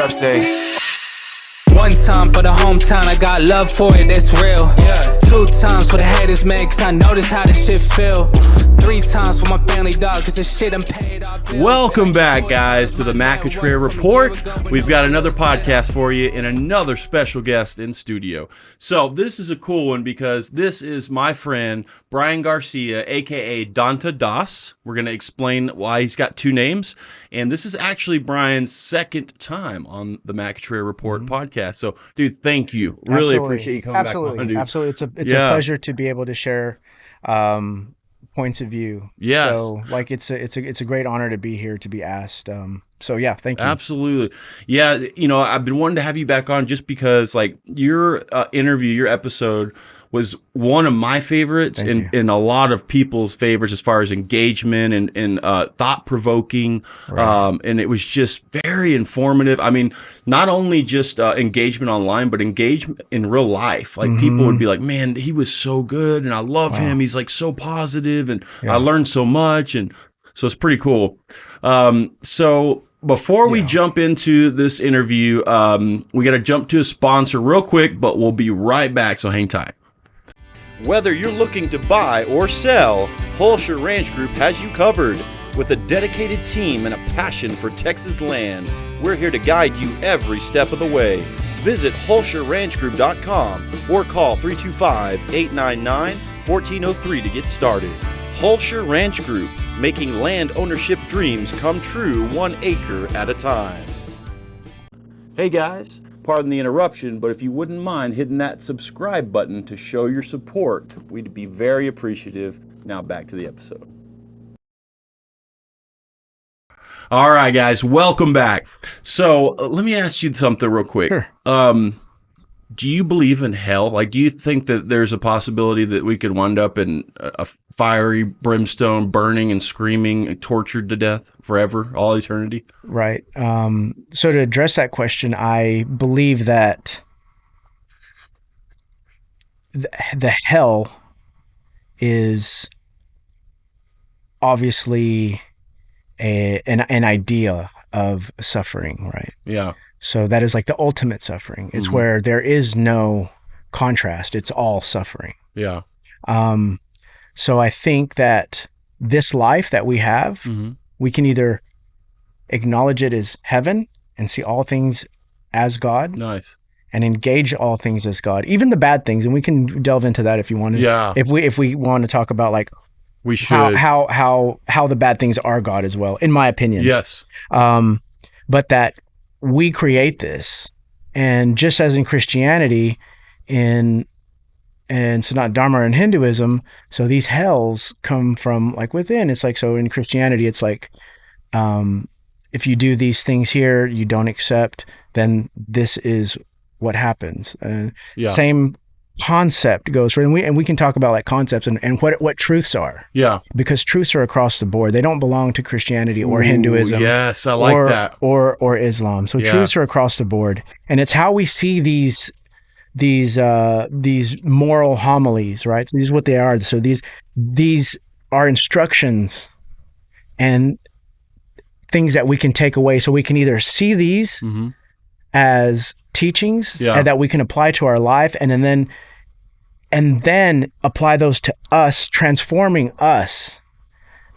up, say. One time for the hometown, I got love for it, it's real. Yeah. 2 times for the haters, man, cause I notice how this shit feel. 3 times for my family, dog, cause this shit I'm paid off. Welcome back, guys, to the Matt Cutrer Report. We've got another podcast for you and another special guest in studio. So this is a cool one because this is my friend, Brian Garcia, a.k.a. Danta Das. We're going to explain why he's got 2 names. And this is actually Brian's second time on the Matt Cutrer Report podcast. So, dude, thank you. Really appreciate you coming back on, dude. Absolutely. It's a pleasure to be able to share points of view. Yes. So, like, it's a great honor to be here, to be asked. So, yeah, thank you. Absolutely. Yeah, you know, I've been wanting to have you back on just because, like, your interview, your episode was one of my favorites and a lot of people's favorites as far as engagement and thought-provoking. Right. And it was just very informative. I mean, not only just engagement online, but engagement in real life. Like people would be like, man, he was so good and I love him. He's like so positive and I learned so much. And so it's pretty cool. So before we jump into this interview, we got to jump to a sponsor real quick, but we'll be right back. So hang tight. Whether you're looking to buy or sell, Holscher Ranch Group has you covered. With a dedicated team and a passion for Texas land, we're here to guide you every step of the way. Visit HolscherRanchGroup.com or call 325-899-1403 to get started. Holscher Ranch Group, making land ownership dreams come true 1 acre at a time. Hey guys. Pardon the interruption, but if you wouldn't mind hitting that subscribe button to show your support, we'd be very appreciative. Now back to the episode. All right, guys, welcome back. So let me ask you something real quick. Sure. Do you believe in hell? Like, do you think that there's a possibility that we could wind up in a fiery brimstone, burning and screaming, tortured to death forever, all eternity? Right. So to address that question, I believe that the hell is obviously an idea of suffering, right? Yeah. So that is like the ultimate suffering. It's where there is no contrast. It's all suffering. Yeah. So I think that this life that we have, we can either acknowledge it as heaven and see all things as God. Nice. And engage all things as God, even the bad things. And we can delve into that if you want to. Yeah. If we want to talk about like we should how the bad things are God as well, in my opinion. Yes. But that we create this, and just as in Christianity, and Sanat Dharma and Hinduism, so these hells come from like within. It's like, so in Christianity, it's like, if you do these things here, you don't accept, then this is what happens. Same concept goes for, and we can talk about like concepts and what truths are. Yeah. Because truths are across the board. They don't belong to Christianity or Hinduism. Yes, I like that. Or Islam. So truths are across the board. And it's how we see these moral homilies, right? So these are what they are. So these are instructions and things that we can take away. So we can either see these as teachings that we can apply to our life, and then apply those to us, transforming us.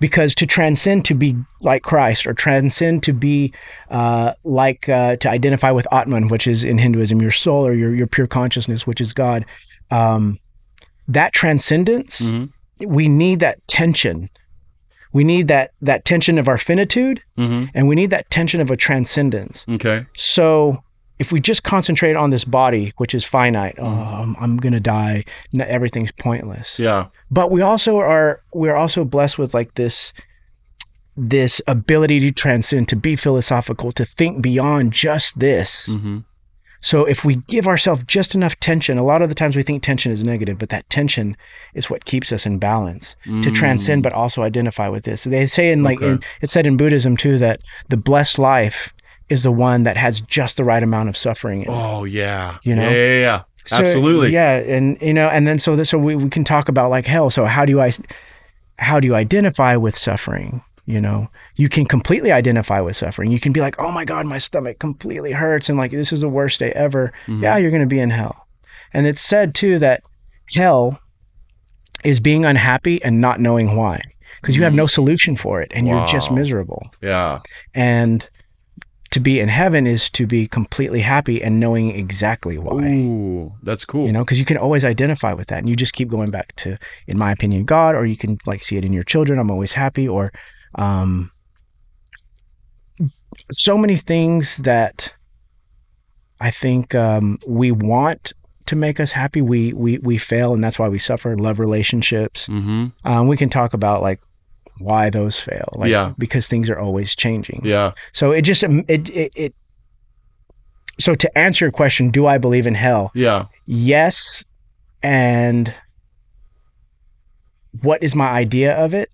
Because to transcend to be like Christ, or transcend to be to identify with Atman, which is in Hinduism your soul, or your pure consciousness, which is God, that transcendence, we need that tension. We need that tension of our finitude, and we need that tension of a transcendence. Okay. So if we just concentrate on this body, which is finite, I'm going to die, everything's pointless. Yeah. But we're also blessed with like this ability to transcend, to be philosophical, to think beyond just this. So if we give ourselves just enough tension, a lot of the times we think tension is negative, but that tension is what keeps us in balance, to transcend, but also identify with this. So they say it's said in Buddhism too, that the blessed life is the one that has just the right amount of suffering in it. Oh yeah. You know? Yeah. So, absolutely. Yeah. And and then so we can talk about like hell. So how do you identify with suffering? You know, you can completely identify with suffering. You can be like, oh my God, my stomach completely hurts. And like, this is the worst day ever. Yeah, you're going to be in hell. And it's said too that hell is being unhappy and not knowing why, because you have no solution for it and you're just miserable. Yeah. And to be in heaven is to be completely happy and knowing exactly why. Ooh, that's cool. You know, because you can always identify with that and you just keep going back to, in my opinion, God, or you can like see it in your children. I'm always happy, or so many things that I think we want to make us happy, we fail, and that's why we suffer. Love relationships. We can talk about like why those fail, like because things are always changing. Yeah. So it just so to answer your question, do I believe in hell? Yeah. Yes. And what is my idea of it?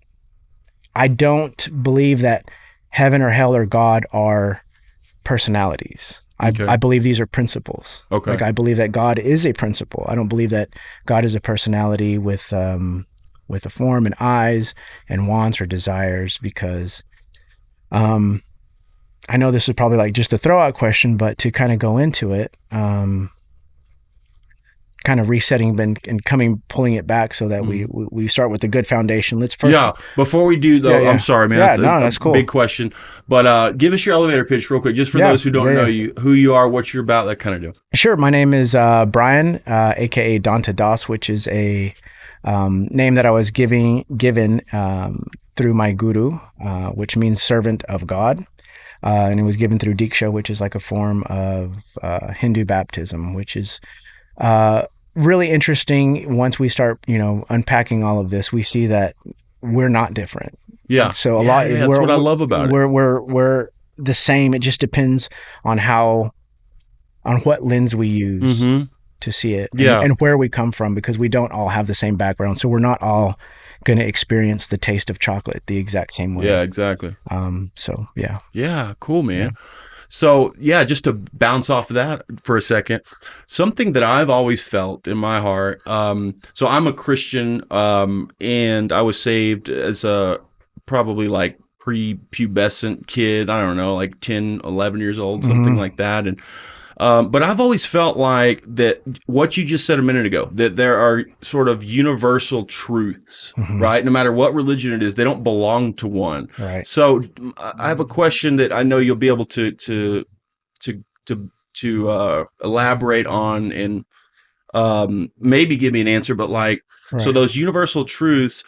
I don't believe that heaven or hell or God are personalities. I believe these are principles. Okay. Like I believe that God is a principle. I don't believe that God is a personality with a form and eyes and wants or desires, because I know this is probably like just a throw out question, but to kind of go into it, kind of resetting and pulling it back so that we start with a good foundation. Let's first. Yeah. Before we do though, I'm sorry, man. That's cool. Big question, but give us your elevator pitch real quick, just for those who don't know you, who you are, what you're about, that kind of deal. Sure. My name is Brian, aka Danta Das, which is a name that I was given through my guru, which means servant of God. And it was given through Diksha, which is like a form of Hindu baptism, which is really interesting. Once we start, unpacking all of this, we see that we're not different. Yeah. So that's what I love about it. We're the same. It just depends on what lens we use to see it, and where we come from, because we don't all have the same background. So we're not all going to experience the taste of chocolate the exact same way. Yeah, exactly. So yeah. Yeah, cool, man. Yeah. So yeah, just to bounce off of that for a second, something that I've always felt in my heart. So I'm a Christian, and I was saved as a probably like prepubescent kid. I don't know, like 10, 11 years old, something like that. And but I've always felt like that what you just said a minute ago, that there are sort of universal truths, right? No matter what religion it is, they don't belong to one. Right. So I have a question that I know you'll be able to elaborate on and maybe give me an answer, but like, so those universal truths,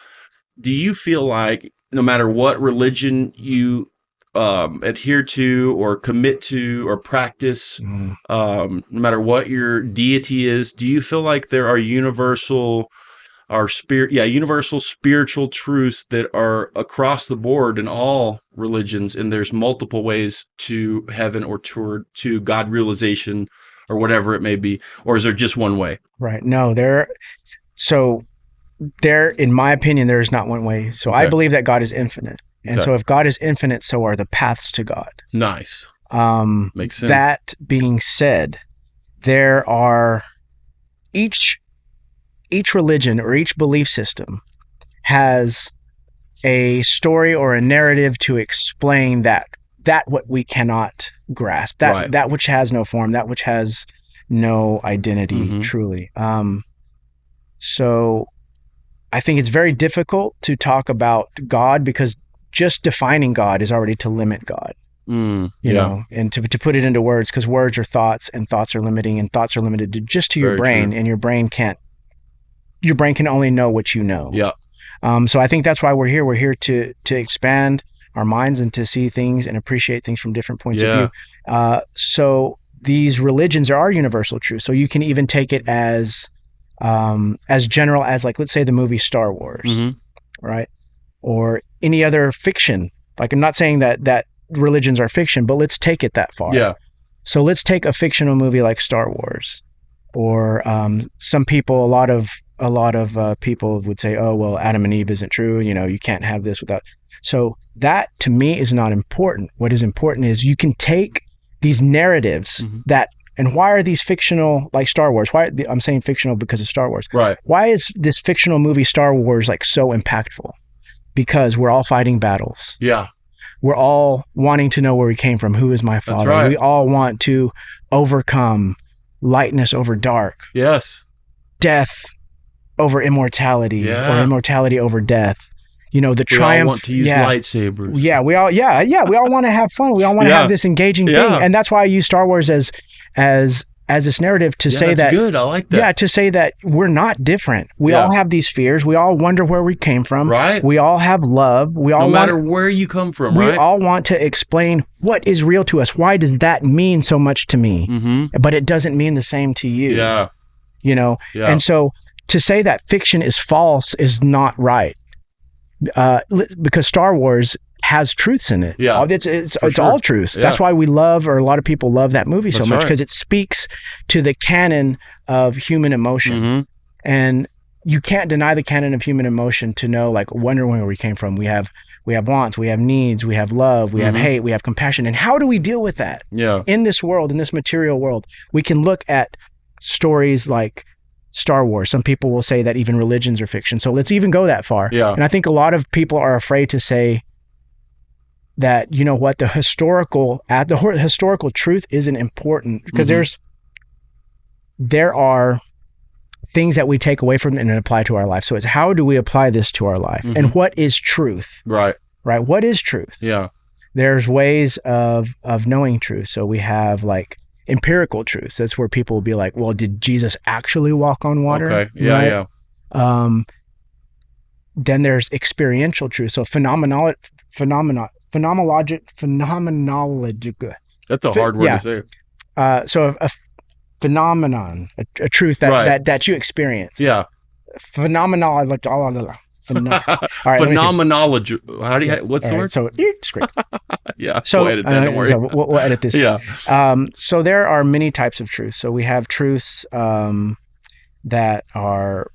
do you feel like no matter what religion you adhere to or commit to or practice, no matter what your deity is, do you feel like there are universal spiritual truths that are across the board in all religions, and there's multiple ways to heaven or to God realization or whatever it may be, or is there just one way? Right. No, in my opinion, there is not one way. So I believe that God is infinite. And so if God is infinite, so are the paths to God. Nice. Makes sense. That being said, there are each religion or each belief system has a story or a narrative to explain that what we cannot grasp, that which has no form, that which has no identity, truly. So I think it's very difficult to talk about God, because just defining God is already to limit God, you know, and to put it into words, because words are thoughts, and thoughts are limiting, and thoughts are limited to just to your brain, and your brain can only know what you know. Yeah. So I think that's why we're here. We're here to expand our minds and to see things and appreciate things from different points of view. So these religions are universal truths. So you can even take it as general as, like, let's say the movie Star Wars, right? Or any other fiction. Like, I'm not saying that religions are fiction, but let's take it that far. Yeah. So let's take a fictional movie like Star Wars, or some people, a lot of people would say, oh, well, Adam and Eve isn't true. You know, you can't have this without. So that to me is not important. What is important is you can take these narratives that, and why are these fictional, like Star Wars? I'm saying fictional because of Star Wars. Right. Why is this fictional movie Star Wars like so impactful? because we're all fighting battles. Yeah. We're all wanting to know where we came from. Who is my Father? Right. We all want to overcome lightness over dark, Yes. death over immortality, or immortality over death. You know, the triumph. We all want to use lightsabers. Yeah, we all want to have fun. We all want to have this engaging thing, and that's why I use Star Wars as this narrative to say that's that. Good, I like that. Yeah, to say that we're not different. We all have these fears. We all wonder where we came from. Right. We all have love. We all no matter where you come from. We right. all want to explain what is real to us. Why does that mean so much to me? Mm-hmm. But it doesn't mean the same to you. Yeah. You know. Yeah. And so to say that fiction is false is not right. Because Star Wars has truths in it. Yeah, it's all truths. Yeah. That's why we love, or a lot of people love that movie so much, because it speaks to the canon of human emotion. Mm-hmm. And you can't deny the canon of human emotion to know, like, wondering where we came from. We have wants, we have needs, we have love, we have hate, we have compassion. And how do we deal with that? Yeah. In this world, in this material world, we can look at stories like Star Wars. Some people will say that even religions are fiction. So let's even go that far. Yeah. And I think a lot of people are afraid to say that, you know what, the historical truth isn't important, because there are things that we take away from it and apply to our life. So it's, how do we apply this to our life? And what is truth? Right. What is truth? Yeah. There's ways of knowing truth. So we have like empirical truths. That's where people will be like, well, did Jesus actually walk on water? Okay. Yeah. Right? Yeah. Then there's experiential truth. So phenomenological. That's a hard word to say. So a phenomenon, a truth that you experience. Yeah. Phenomenology. All right, phenomenology. What's the word? So great. Yeah. So we'll edit that, don't worry. So we'll edit this. Yeah. So there are many types of truths. So we have truths that are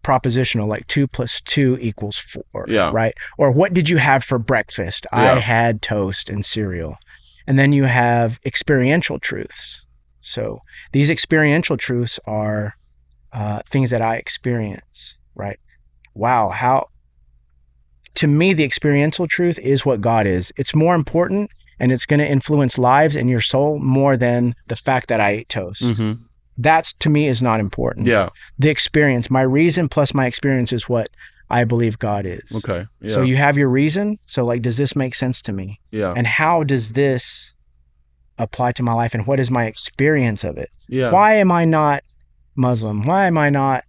propositional, like 2 + 2 = 4. Yeah. Right. Or what did you have for breakfast? Yeah. I had toast and cereal. And then you have experiential truths. So these experiential truths are things that I experience. Right. Wow. To me, the experiential truth is what God is. It's more important, and it's going to influence lives and your soul more than the fact that I ate toast. Mm-hmm. That, to me, is not important. Yeah. The experience, my reason plus my experience is what I believe God is. Okay. Yeah. So you have your reason. So, like, does this make sense to me? Yeah. And how does this apply to my life, and what is my experience of it? Yeah. Why am I not Muslim? Why am I not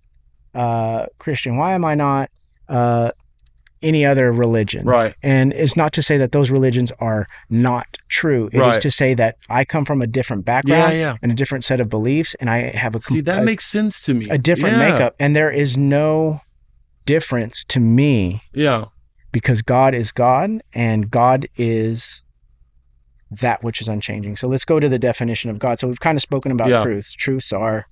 Christian? Why am I not any other religion? Right. And it's not to say that those religions are not true. It is to say that I come from a different background and a different set of beliefs, and I have that makes sense to me. A different makeup, and there is no difference to me. Yeah. Because God is God, and God is that which is unchanging. So let's go to the definition of God. So we've kind of spoken about truths. Truths are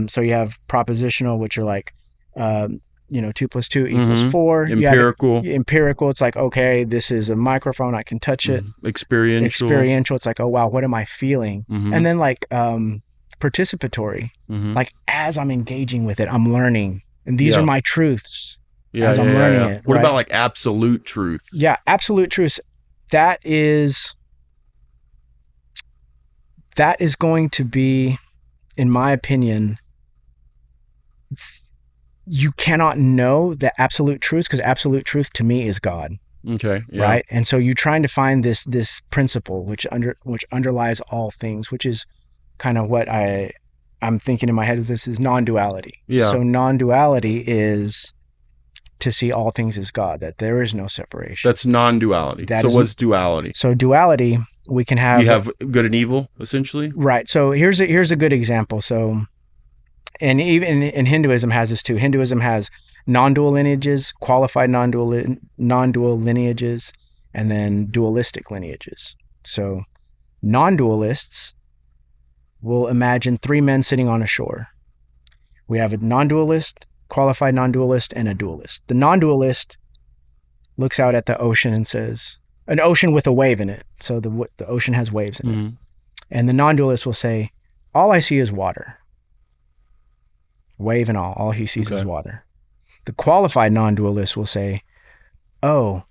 so you have propositional, which are like 2 + 2 = 4. Empirical, it's like, okay, this is a microphone, I can touch it. Experiential, it's like, oh wow, what am I feeling? And then like participatory, like as I'm engaging with it, I'm learning, and these are my truths as I'm learning it. What about like absolute truths? Yeah, absolute truths. That is going to be, in my opinion, you cannot know the absolute truth, because absolute truth to me is God. Okay. Yeah. Right. And so you're trying to find this principle which underlies all things, which is kind of what I'm thinking in my head. This is non-duality. Yeah. So non-duality is to see all things as God, that there is no separation. That's non-duality. So what's duality? So duality, we can have... You have good and evil, essentially? Right. So here's a good example. So, and even in Hinduism has this too. Hinduism has non-dual lineages, qualified non-dual lineages, and then dualistic lineages. So non-dualists will imagine 3 men sitting on a shore. We have a non-dualist, qualified non-dualist, and a dualist. The non-dualist looks out at the ocean and says, an ocean with a wave in it. So the ocean has waves in it. And the non-dualist will say, all I see is water. Wave and all he sees is water. The qualified non-dualist will say, oh,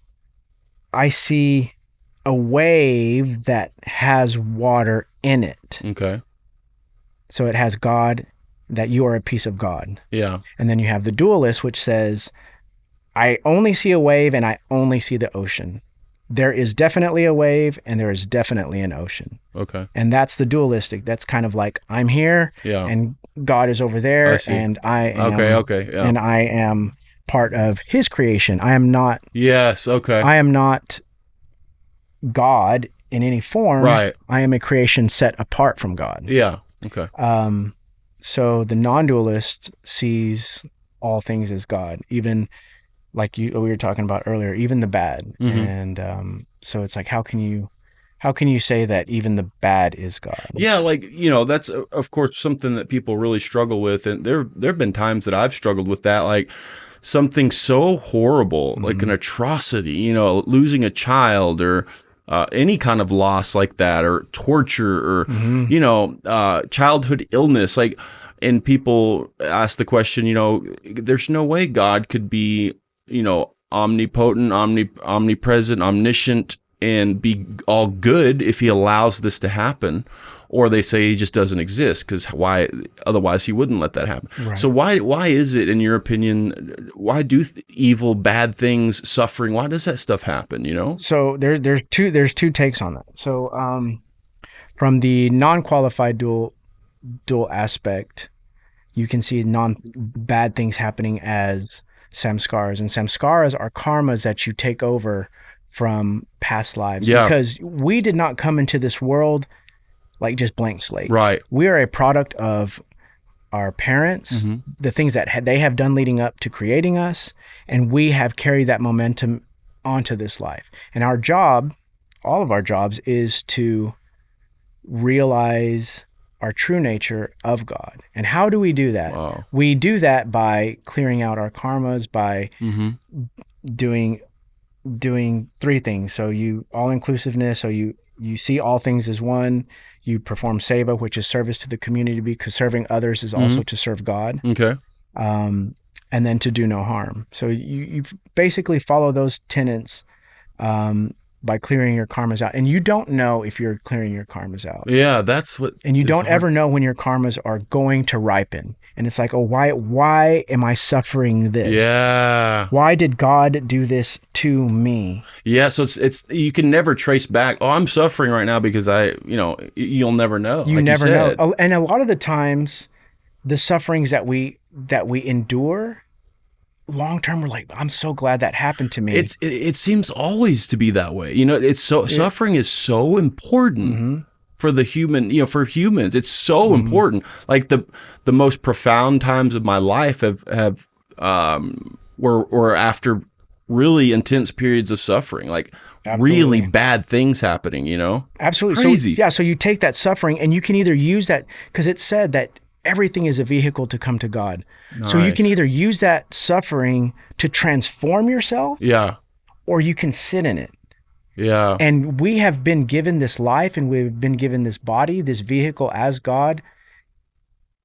I see a wave that has water in it. Okay. So it has God, that you are a piece of God. Yeah. And then you have the dualist, which says, I only see a wave and I only see the ocean. There is definitely a wave and there is definitely an ocean. Okay. And that's the dualistic. That's kind of like, I'm here and God is over there and I am, and I am part of his creation. I am not. Yes. Okay. I am not God in any form. Right. I am a creation set apart from God. Yeah. Okay. So the non-dualist sees all things as God, even like we were talking about earlier, even the bad. And so it's like, how can you say that even the bad is God? Yeah, like, that's of course something that people really struggle with, and there've been times that I've struggled with that, like something so horrible, like an atrocity, losing a child or any kind of loss like that, or torture, or childhood illness, like, and people ask the question, there's no way God could be omnipotent, omnipresent, omniscient, and be all good if he allows this to happen. Or they say he just doesn't exist, because why? Otherwise, he wouldn't let that happen. Right. So why is it, in your opinion, why do evil, bad things, suffering? Why does that stuff happen? So there's two takes on that. So from the non-qualified dual aspect, you can see bad things happening as samskaras, and samskaras are karmas that you take over from past lives. Yeah. Because we did not come into this world like just blank slate. Right. We are a product of our parents, the things that they have done leading up to creating us, and we have carried that momentum onto this life. And our job, all of our jobs, is to realize our true nature of God. And how do we do that? Wow. We do that by clearing out our karmas, by doing three things. So all-inclusiveness, so you see all things as one. You perform seva, which is service to the community, because serving others is also to serve God. Okay. And then to do no harm. So you basically follow those tenets by clearing your karmas out. And you don't know if you're clearing your karmas out. Yeah, that's what. And you don't ever know when your karmas are going to ripen. And it's like, oh, why am I suffering this? Yeah. Why did God do this to me? Yeah, so it's you can never trace back, oh, I'm suffering right now because you'll never know. You never know. And a lot of the times, the sufferings that we endure, long term, we're like, I'm so glad that happened to me. It seems always to be that way. Suffering is so important for the human, for humans. It's so important. Like the most profound times of my life have were after really intense periods of suffering, like really bad things happening, Absolutely. Crazy. So you take that suffering and you can either use that, because it's said that everything is a vehicle to come to God. Nice. So you can either use that suffering to transform yourself, or you can sit in it. Yeah. And we have been given this life, and we've been given this body, this vehicle as God.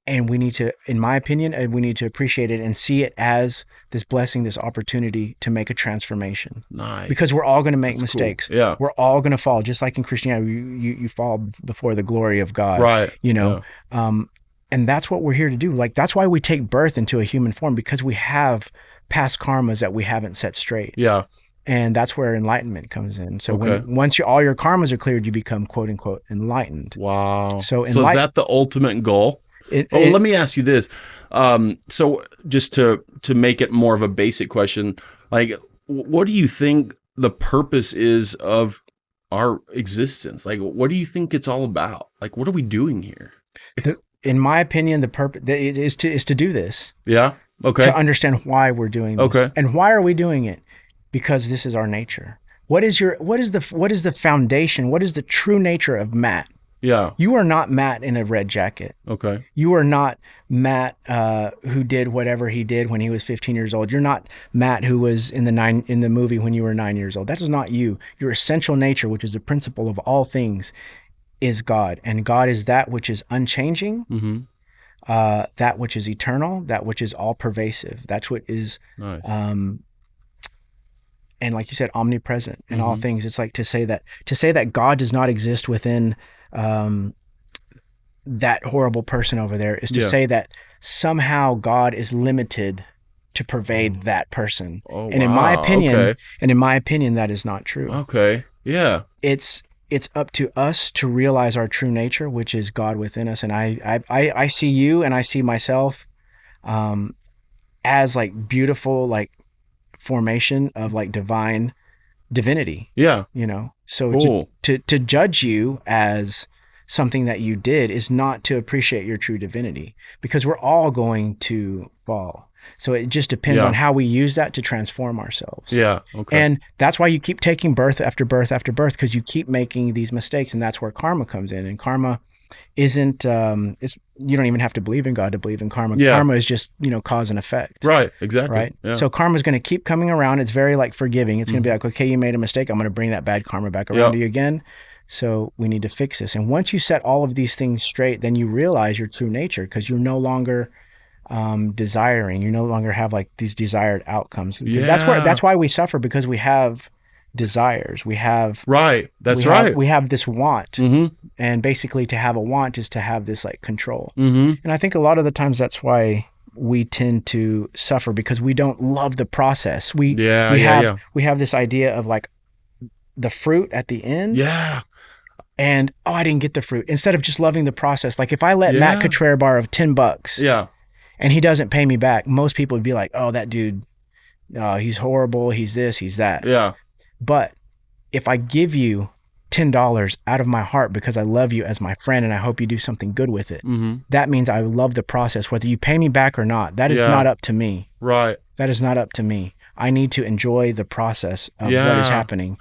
And we need to, in my opinion, we need to appreciate it and see it as this blessing, this opportunity to make a transformation. Nice. Because we're all going to make mistakes. Cool. Yeah. We're all going to fall. Just like in Christianity, you fall before the glory of God. Right. And that's what we're here to do. Like, that's why we take birth into a human form, because we have past karmas that we haven't set straight. Yeah. And that's where enlightenment comes in. So once all your karmas are cleared, you become quote unquote enlightened. Wow. So is that the ultimate goal? Let me ask you this. So just to make it more of a basic question, like, what do you think the purpose is of our existence? Like, what do you think it's all about? Like, what are we doing here? In my opinion, the purpose is to do this. Yeah. Okay. To understand why we're doing this. Okay. And why are we doing it? Because this is our nature. What is the foundation? What is the true nature of Matt? Yeah. You are not Matt in a red jacket. Okay. You are not Matt who did whatever he did when he was 15 years old. You're not Matt who was in the movie when you were 9 years old. That is not you. Your essential nature, which is the principle of all things, is God. And God is that which is unchanging, that which is eternal, that which is all pervasive. That's what is nice. and like you said, omnipresent in all things. It's like to say that God does not exist within that horrible person over there is to say that somehow God is limited to pervade that person. Oh, and in my opinion, that is not true. Okay. Yeah. It's up to us to realize our true nature, which is God within us. And I see you and I see myself as like beautiful, like formation of like divine divinity. Yeah. You know, so Cool. to judge you as something that you did is not to appreciate your true divinity, because we're all going to fall. So it just depends on how we use that to transform ourselves. Yeah. Okay. And that's why you keep taking birth after birth after birth, because you keep making these mistakes, and that's where karma comes in. And karma isn't you don't even have to believe in God to believe in karma. Yeah. Karma is just, cause and effect. Right. Exactly. Right. Yeah. So karma is going to keep coming around. It's very like forgiving. It's going to be like, okay, you made a mistake. I'm going to bring that bad karma back around to you again. So we need to fix this. And once you set all of these things straight, then you realize your true nature, because you're no longer desiring. You no longer have like these desired outcomes. Because that's why we suffer, because we have desires. We have right. That's right. We have this want. Mm-hmm. And basically to have a want is to have this like control. Mm-hmm. And I think a lot of the times that's why we tend to suffer, because we don't love the process. We have this idea of like the fruit at the end. Yeah. And I didn't get the fruit, instead of just loving the process. Like if I let Matt Cutrer borrow $10 and he doesn't pay me back, most people would be like, oh, that dude, he's horrible. He's this, he's that. Yeah. But if I give you $10 out of my heart because I love you as my friend and I hope you do something good with it, that means I love the process, whether you pay me back or not. That is not up to me. Right. That is not up to me. I need to enjoy the process of what is happening.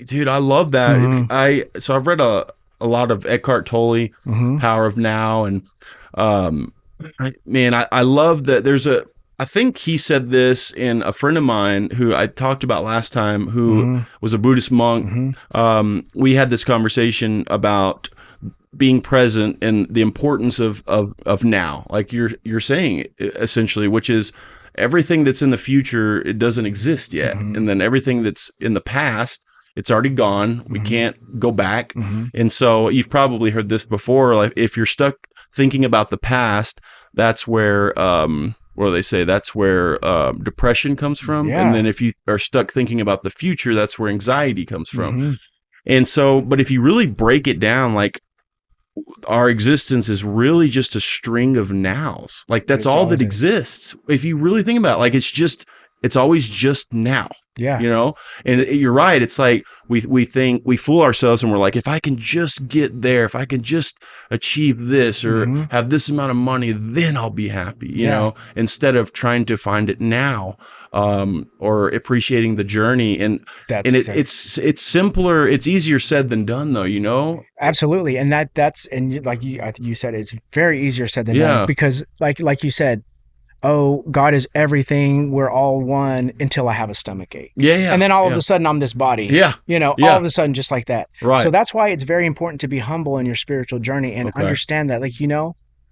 Dude, I love that. So I've read a lot of Eckhart Tolle, Power of Now, and man, I love that. I think he said this in a friend of mine who I talked about last time, who was a Buddhist monk. We had this conversation about being present and the importance of now, like you're saying essentially, which is everything that's in the future, it doesn't exist yet. And then everything that's in the past, it's already gone. We can't go back. And so you've probably heard this before. Like if you're stuck thinking about the past, that's where, what do they say? That's where depression comes from. Yeah. And then if you are stuck thinking about the future, that's where anxiety comes from. And so, but if you really break it down, like our existence is really just a string of nows. Like that's all that exists. If you really think about it, like it's always just now. Yeah. And you're right. It's like we think, we fool ourselves and we're like, if I can just get there, if I can just achieve this or have this amount of money, then I'll be happy, you know, instead of trying to find it now, or appreciating the journey. And it's simpler. It's easier said than done though, Absolutely. And that's like you said, it's very easier said than done, because like you said, oh, God is everything. We're all one until I have a stomach ache. Yeah. And then all of a sudden I'm this body. Yeah. All of a sudden just like that. Right. So that's why it's very important to be humble in your spiritual journey and understand that,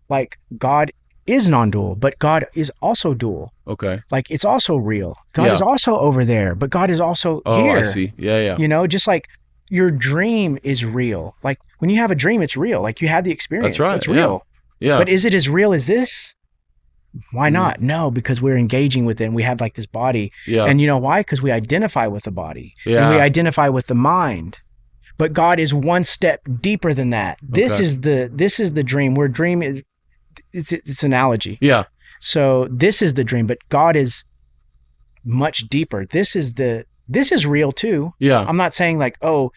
like God is non-dual, but God is also dual. Okay. Like it's also real. God is also over there, but God is also here. Oh, I see. Yeah. Just like your dream is real. Like when you have a dream, it's real. Like you have the experience. That's right. It's real. Yeah. But is it as real as this? Why not? No, because we're engaging with it and we have like this body. Yeah. And you know why? Because we identify with the body. Yeah. And we identify with the mind. But God is one step deeper than that. This is the dream. Where dream is it's analogy. Yeah. So this is the dream, but God is much deeper. This is real too. Yeah. I'm not saying like, well,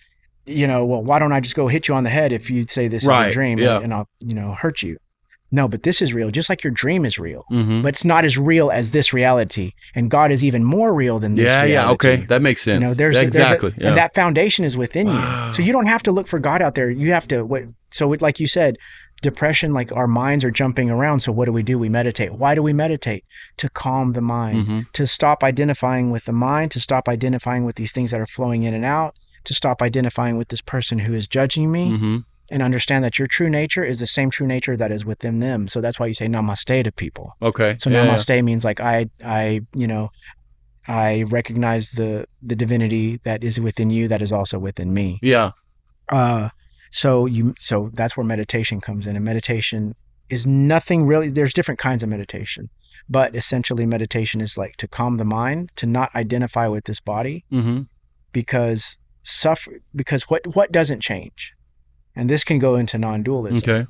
why don't I just go hit you on the head if you say this is a dream and I'll, hurt you. No, but this is real, just like your dream is real. But it's not as real as this reality. And God is even more real than this reality. Yeah, okay. That makes sense. Exactly. And that foundation is within you. So you don't have to look for God out there. You have to, like you said, depression, like our minds are jumping around. So what do? We meditate. Why do we meditate? To calm the mind, to stop identifying with the mind, to stop identifying with these things that are flowing in and out, to stop identifying with this person who is judging me. And understand that your true nature is the same true nature that is within them. So that's why you say namaste to people. Okay. So namaste means like I recognize the divinity that is within you that is also within me. Yeah. So that's where meditation comes in. And meditation is nothing really. There's different kinds of meditation, but essentially meditation is like to calm the mind, to not identify with this body, because what doesn't change, and this can go into non-dualism. Okay.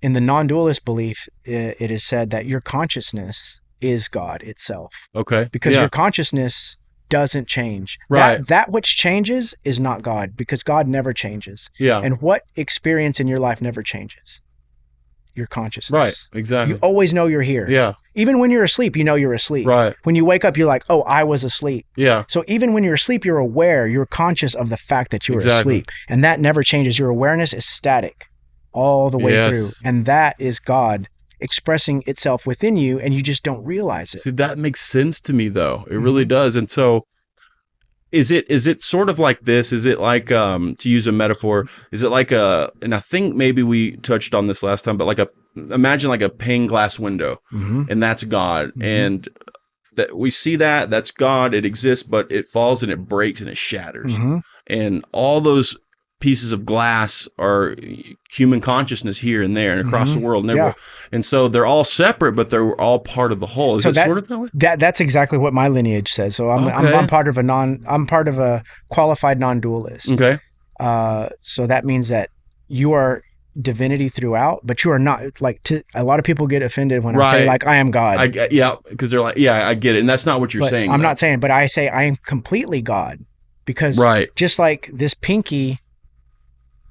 In the non-dualist belief, it is said that your consciousness is God itself. Okay. Because your consciousness doesn't change. Right. That which changes is not God, because God never changes. Yeah. And what experience in your life never changes? Your consciousness. Right. Exactly. You always know you're here. Yeah. Even when you're asleep, you know you're asleep. Right. When you wake up, you're like, oh, I was asleep. Yeah. So even when you're asleep, you're aware, you're conscious of the fact that you were asleep. And that never changes. Your awareness is static all the way through. And that is God expressing itself within you, and you just don't realize it. See, that makes sense to me, though. It really does. And so is it sort of like this? Is it like, to use a metaphor, is it like and I think maybe we touched on this last time, but imagine like a pane glass window, and that's God. And that we see that's God, it exists, but it falls and it breaks and it shatters. And all those pieces of glass are human consciousness here and there and across the world. And so they're all separate, but they're all part of the whole. Is it sort of that way? That's exactly what my lineage says. So I'm part of a qualified non-dualist. Okay. So that means that you are divinity throughout, but you are not. A lot of people get offended when I say like I am God. Because they're like, yeah, I get it, and that's not what you're saying. I'm not saying, but I say I am completely God, because just like this pinky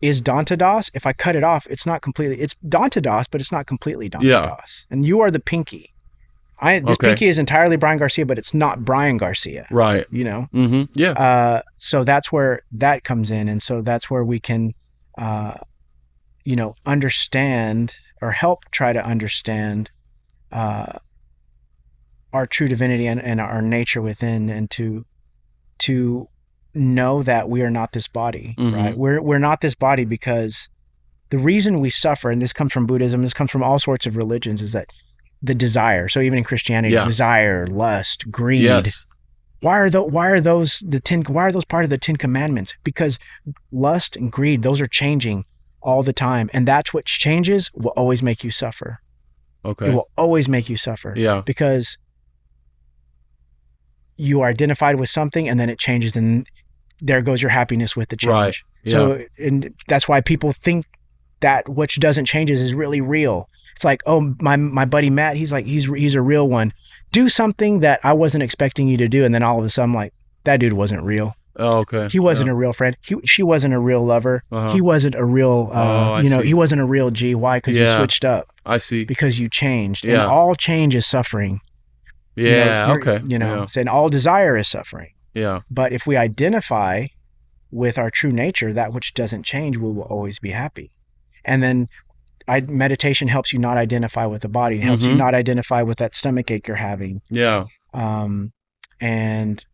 is Danta Das. If I cut it off, it's Danta Das, but it's not completely Danta Das. And you are the pinky. This pinky is entirely Brian Garcia, but it's not Brian Garcia. Right. You know? Yeah. So that's where that comes in. And so that's where we can, understand or help try to understand our true divinity and our nature within, and to know that we are not this body, right? We're not this body, because the reason we suffer, and this comes from Buddhism, this comes from all sorts of religions, is that the desire. So even in Christianity, desire, lust, greed. Yes. Why are those part of the 10 Commandments? Because lust and greed, those are changing all the time, and that's what changes will always make you suffer. Okay. It will always make you suffer. Yeah. Because you are identified with something, and then it changes, and there goes your happiness with the change. Right. Yeah. So, and that's why people think that which doesn't change is really real. It's like, oh, my buddy Matt, he's a real one. Do something that I wasn't expecting you to do, and then all of a sudden, I'm like, that dude wasn't real. Oh, okay. He wasn't a real friend. She wasn't a real lover. He wasn't a real, he wasn't a real G. Why? Because you switched up. I see. Because you changed. Yeah. And all change is suffering. Yeah. And all desire is suffering. Yeah. But if we identify with our true nature, that which doesn't change, we will always be happy. And then meditation helps you not identify with the body. It helps you not identify with that stomach ache you're having. Yeah. And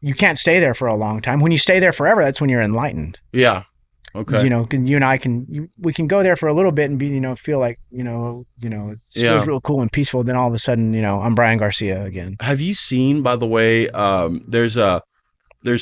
you can't stay there for a long time. When you stay there forever, that's when you're enlightened. Yeah. Okay. You and I we can go there for a little bit and be, feel like, it feels real cool and peaceful. Then all of a sudden, I'm Brian Garcia again. Have you seen, by the way, there's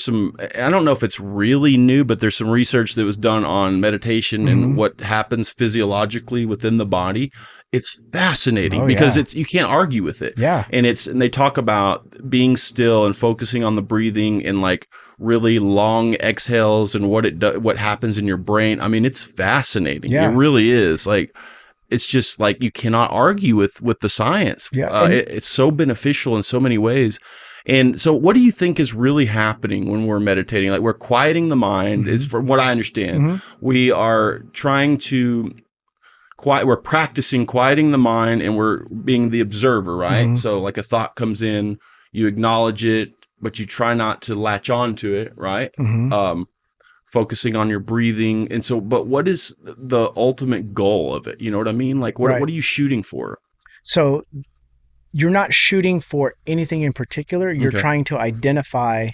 some, I don't know if it's really new, but there's some research that was done on meditation and what happens physiologically within the body. It's fascinating because you can't argue with it. Yeah. And they talk about being still and focusing on the breathing and like really long exhales and what happens in your brain. I mean, it's fascinating. Yeah. It really is. Like, it's just like, you cannot argue with the science. Yeah. It's so beneficial in so many ways. And so what do you think is really happening when we're meditating? Like, we're quieting the mind, is from what I understand. We are trying to we're practicing quieting the mind, and we're being the observer, right? So like a thought comes in, you acknowledge it, but you try not to latch on to it, right? Focusing on your breathing. And so, but what is the ultimate goal of it? You know what I mean? Like, what are you shooting for? So you're not shooting for anything in particular. You're trying to identify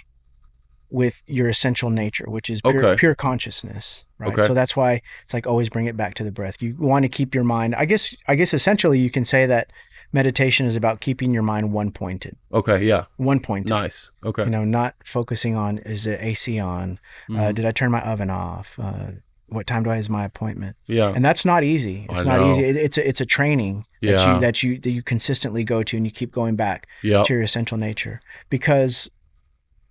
with your essential nature, which is pure consciousness, right? So that's why it's like, always bring it back to the breath. You want to keep your mind, I guess essentially you can say that meditation is about keeping your mind one-pointed. Okay. Yeah. One-pointed. Nice. Okay. Not focusing on, is the AC on? Did I turn my oven off? What time is my appointment? Yeah. And that's not easy. It's not easy. It's a training that you consistently go to, and you keep going back to your essential nature. Because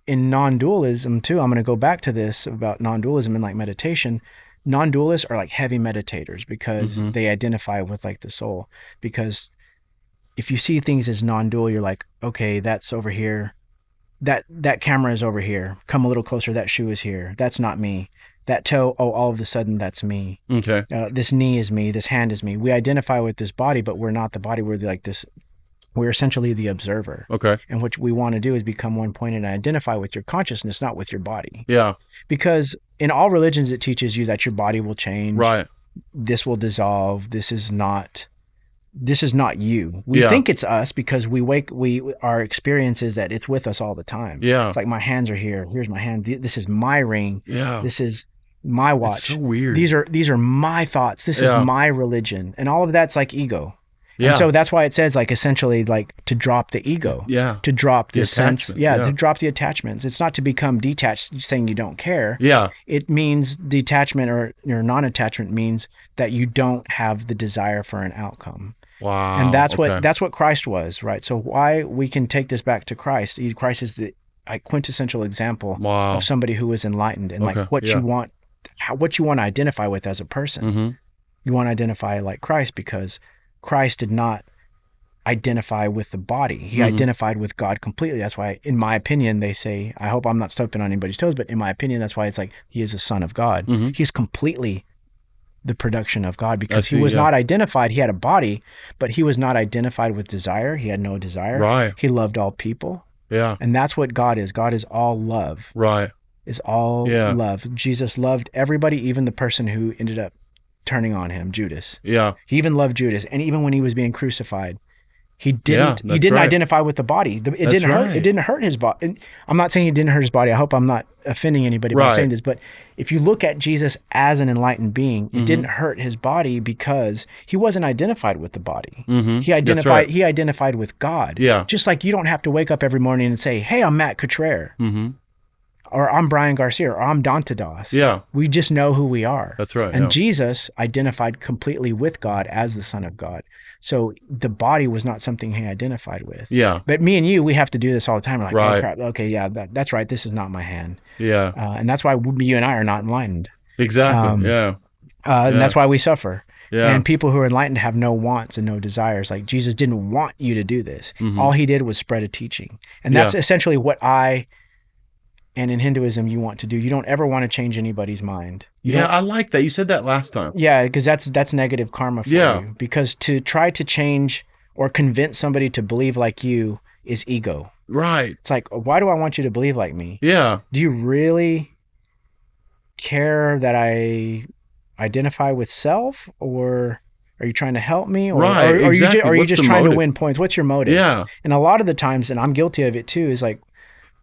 in non-dualism too, I'm going to go back to this about non-dualism and like meditation. Non-dualists are like heavy meditators because they identify with like the soul. Because if you see things as non-dual, you're like, okay, that's over here. That camera is over here. Come a little closer. That shoe is here. That's not me. That toe, all of a sudden, that's me. Okay. This knee is me. This hand is me. We identify with this body, but we're not the body. We're like this. We're essentially the observer. Okay. And what we want to do is become one-pointed and identify with your consciousness, not with your body. Yeah. Because in all religions, it teaches you that your body will change. Right. This will dissolve. This is not you. We think it's us because our experience is that it's with us all the time. Yeah. It's like my hands are here. Here's my hand. This is my ring. Yeah. This is my watch. It's so weird. These are my thoughts. This is my religion. And all of that's like ego. Yeah. And so that's why it says like essentially like to drop the ego. Yeah. To drop the sense. attachments, To drop the attachments. It's not to become detached saying you don't care. Yeah. It means detachment or non-attachment means that you don't have the desire for an outcome. Wow. And that's what Christ was, right? So why we can take this back to Christ. Christ is the quintessential example of somebody who was enlightened and like what you want to identify with as a person. You want to identify like Christ because Christ did not identify with the body. He identified with God completely. That's why, in my opinion, they say, I hope I'm not stepping on anybody's toes, but in my opinion, that's why it's like he is a son of God. He's completely the production of God because he was not identified. He had a body, but he was not identified with desire. He had no desire. Right. He loved all people. Yeah. And that's what God is. God is all love. Right. Is all love. Jesus loved everybody, even the person who ended up turning on him, Judas. Yeah. He even loved Judas. And even when he was being crucified, he didn't identify with the body. It didn't hurt his body. And I'm not saying it didn't hurt his body. I hope I'm not offending anybody by saying this, but if you look at Jesus as an enlightened being, it didn't hurt his body because he wasn't identified with the body. He identified with God. Yeah. Just like you don't have to wake up every morning and say, hey, I'm Matt Cutrer. Or I'm Brian Garcia, or I'm Danta. Yeah. We just know who we are. That's right. And Jesus identified completely with God as the Son of God. So the body was not something he identified with. Yeah. But me and you, we have to do this all the time. We're like, oh crap, okay, yeah, that's right. This is not my hand. Yeah. And that's why you and I are not enlightened. Exactly. And that's why we suffer. Yeah. And people who are enlightened have no wants and no desires. Like Jesus didn't want you to do this. All he did was spread a teaching. And that's essentially what and in Hinduism, you want to do. You don't ever want to change anybody's mind. I like that. You said that last time. Yeah, because that's negative karma for you. Because to try to change or convince somebody to believe like you is ego. Right. It's like, why do I want you to believe like me? Yeah. Do you really care that I identify with self, or are you trying to help me? Or are you just trying to win points? What's your motive? Yeah. And a lot of the times, and I'm guilty of it too, is like,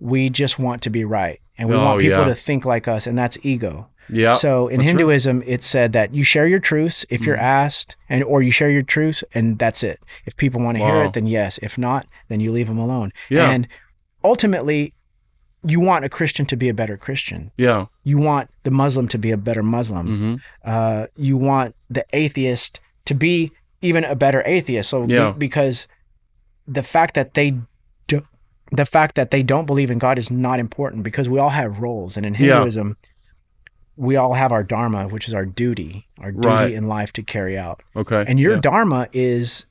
we just want to be right, and we want people to think like us, and that's ego. Yeah. So in Hinduism, it's said that you share your truths if you're asked, or you share your truths, and that's it. If people want to hear it, then yes. If not, then you leave them alone. Yeah. And ultimately, you want a Christian to be a better Christian. Yeah. You want the Muslim to be a better Muslim. You want the atheist to be even a better atheist. So because the fact that they don't believe in God is not important, because we all have roles. And in Hinduism, we all have our dharma, which is our duty in life to carry out. Okay. And your dharma is,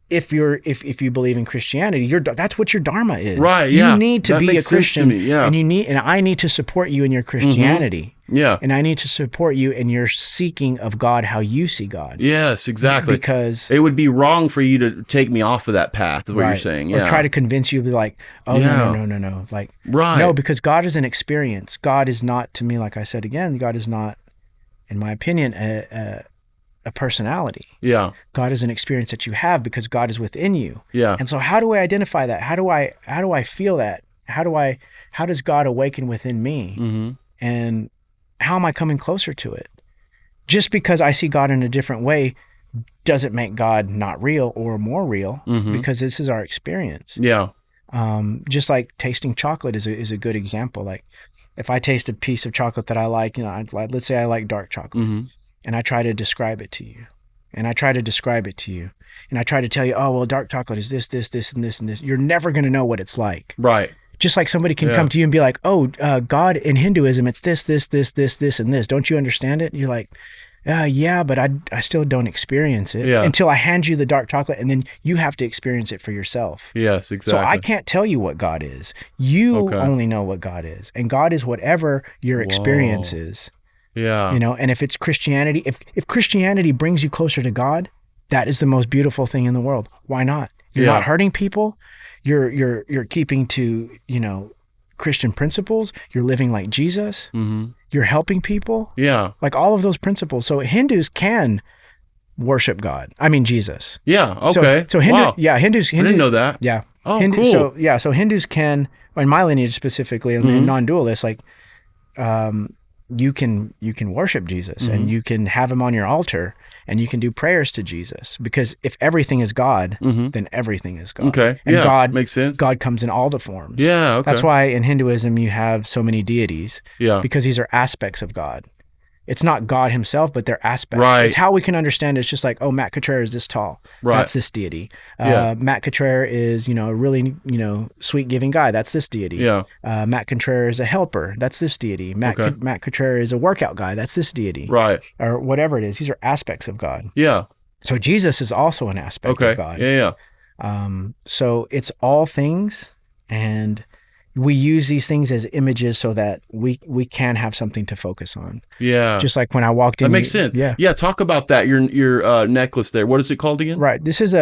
if you believe in Christianity, that's what your dharma is. Right. Yeah. You need to be a Christian. And I need to support you in your Christianity. Yeah. And I need to support you in your seeking of God, how you see God. Yes, exactly. Because it would be wrong for you to take me off of that path, is what you're saying. Yeah. Or try to convince you, be like, oh, no. Like, no, because God is an experience. God is not, to me, like I said again, God is not, in my opinion, a personality. Yeah. God is an experience that you have because God is within you. Yeah. And so how do I identify that? How do I feel that? How does God awaken within me? And how am I coming closer to it? Just because I see God in a different way doesn't make God not real or more real, Mm-hmm. because this is our experience. Yeah. Just like tasting chocolate is a good example. Like if I taste a piece of chocolate that I like, let's say I like dark chocolate, Mm-hmm. and I try to describe it to you, and I try to describe it to you, and I try to tell you, oh, well, dark chocolate is this, this, this, and this, and this. You're never going to know what it's like. Right. Just like somebody can come to you and be like, oh, God in Hinduism, it's this, this, this, this, this, and this. Don't you understand it? You're like, yeah, but I still don't experience it until I hand you the dark chocolate, and then you have to experience it for yourself. Yes, exactly. So I can't tell you what God is. You only know what God is. And God is whatever your experience is. Yeah. And if it's Christianity, if Christianity brings you closer to God, that is the most beautiful thing in the world. Why not? You're not hurting people. You're keeping to, Christian principles. You're living like Jesus. Mm-hmm. You're helping people. Yeah. Like all of those principles. So Hindus can worship God. I mean, Jesus. Yeah. Okay. So Hindus. I didn't know that. Yeah. Oh, cool. So Hindus can, in my lineage specifically, and non-dualists, like, you can worship Jesus, and you can have him on your altar, and you can do prayers to Jesus, because if everything is God, then everything is God. Okay. And God makes sense. God comes in all the forms. Yeah. Okay. That's why in Hinduism you have so many deities. Yeah. Because these are aspects of God. It's not God himself, but they're aspects. Right. It's how we can understand it. It's just like, oh, Matt Cutrer is this tall. Right. That's this deity. Matt Cutrer is, a really, sweet giving guy. That's this deity. Yeah. Matt Cutrer is a helper. That's this deity. Matt Cutrer is a workout guy. That's this deity. Right. Or whatever it is. These are aspects of God. Yeah. So Jesus is also an aspect of God. Yeah. So it's all things, and we use these things as images so that we can have something to focus on. Yeah. Just like when I walked in. That makes sense. Yeah. Yeah. Talk about that. Your necklace there. What is it called again? Right. This is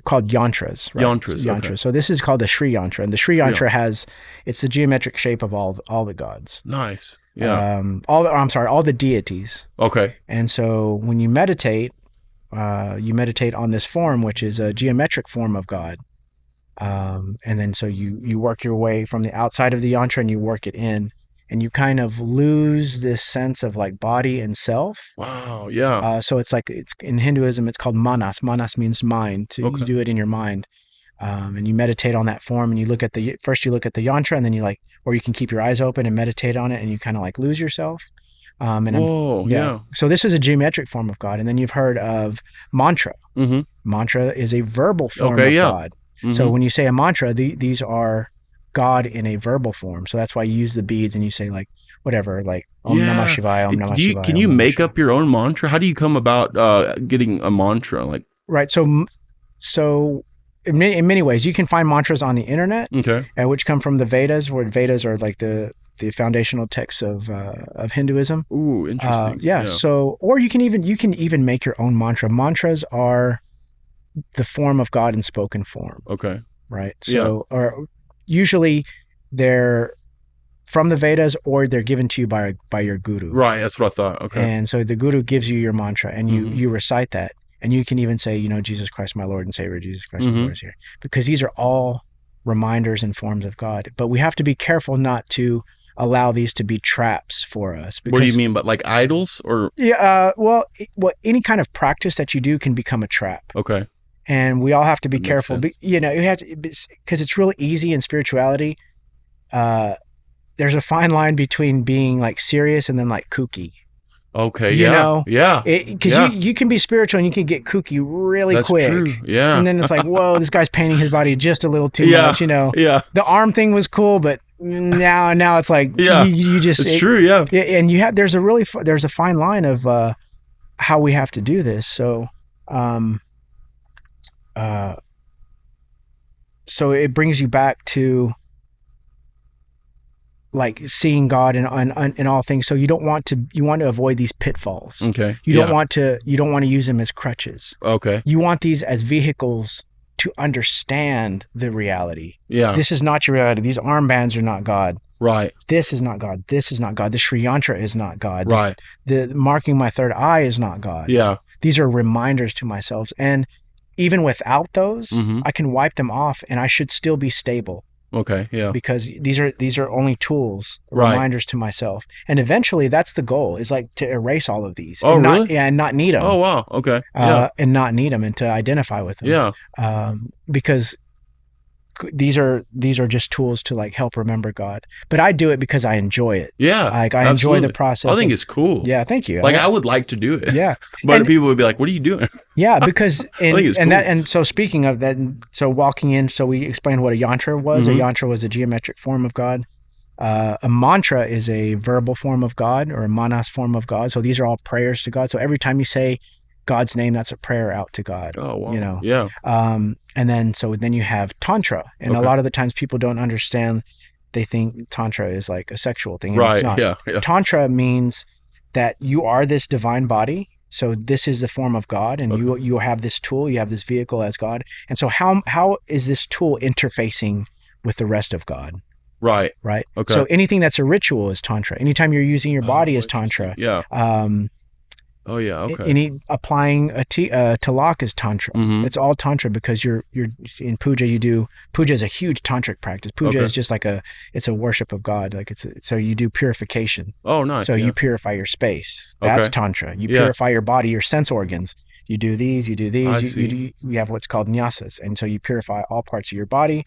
called yantras. Right? Yantras. Okay. So this is called the Sri yantra, and the Sri yantra it's the geometric shape of all the gods. Nice. Yeah. All the deities. Okay. And so when you meditate on this form, which is a geometric form of God. And then so you work your way from the outside of the yantra, and you work it in, and you kind of lose this sense of like body and self. Wow. Yeah. So it's in Hinduism, it's called manas. Manas means mind. You do it in your mind. And you meditate on that form, and you look at the yantra, and then or you can keep your eyes open and meditate on it, and you kind of like lose yourself. So this is a geometric form of God. And then you've heard of mantra. Mm-hmm. Mantra is a verbal form of God. Mm-hmm. So when you say a mantra, these are God in a verbal form. So that's why you use the beads, and you say like whatever, like Om Namah Shivaya, Om Namah Shivaya. Can you make up your own mantra? How do you come about getting a mantra? Right. So in many ways, you can find mantras on the internet, which come from the Vedas, where Vedas are like the foundational texts of Hinduism. Ooh, interesting. So, or you can even make your own mantra. Mantras are the form of God in spoken form. Okay. Right. So, or usually they're from the Vedas, or they're given to you by your guru. Right. That's what I thought. Okay. And so the guru gives you your mantra, and you recite that, and you can even say, Jesus Christ, my Lord and Savior, Jesus Christ, my Lord is here, because these are all reminders and forms of God. But we have to be careful not to allow these to be traps for us. Because, what do you mean? But like idols, or? Yeah. Well, any kind of practice that you do can become a trap. Okay. And we all have to be careful. You have to, because it's really easy in spirituality. There's a fine line between being like serious and then like kooky. Okay. Because you can be spiritual and you can get kooky really quick. True. Yeah. And then it's like, whoa, this guy's painting his body just a little too much. Yeah. The arm thing was cool, but now it's like you just. It's true. Yeah. And there's a fine line of how we have to do this. So. So it brings you back to like seeing God in all things. So you want to avoid these pitfalls. Okay. You don't want to use them as crutches. Okay. You want these as vehicles to understand the reality. Yeah. This is not your reality. These armbands are not God. Right. This is not God. This is not God. The Sri Yantra is not God. Right. The marking my third eye is not God. Yeah. These are reminders to myself. And even without those, I can wipe them off, and I should still be stable. Okay. Yeah. because these are only tools, Right. reminders to myself. And eventually that's the goal, is like to erase all of these. Oh, and not, really? Yeah, and not need them. Oh, wow. Okay. Yeah. And not need them, and to identify with them. Yeah. Because these are just tools to like help remember God. But I do it because I enjoy it. Yeah. Like I enjoy the process. I think it's cool. Yeah, thank you. Like I would like to do it. Yeah. But people would be like, what are you doing? Yeah, because think it's cool. and so speaking of that, so walking in, so we explained what a yantra was. Mm-hmm. A yantra was a geometric form of God. A mantra is a verbal form of God, or a manas form of God. So these are all prayers to God. So every time you say God's name, that's a prayer out to God. Oh, wow. You know. Yeah. And then you have tantra, and a Okay. lot of the times people don't understand. They think tantra is like a sexual thing, and Right. it's not. Yeah. Tantra means that you are this divine body. So this is the form of God, and you have this tool, you have this vehicle as God. And so how is this tool interfacing with the rest of God? Right. Right. Okay. So anything that's a ritual is tantra. Anytime you're using your body is tantra. Yeah. Oh, yeah. Okay. Any applying a talak is tantra. Mhm. It's all tantra, because you're in puja. Puja is a huge tantric practice. Puja Okay. is just like it's a worship of God. Like so you do purification. Oh, nice. So yeah. you purify your space. That's Okay. tantra. You Yeah. purify your body, your sense organs. You do these. I see. You have what's called nyasas, and so you purify all parts of your body.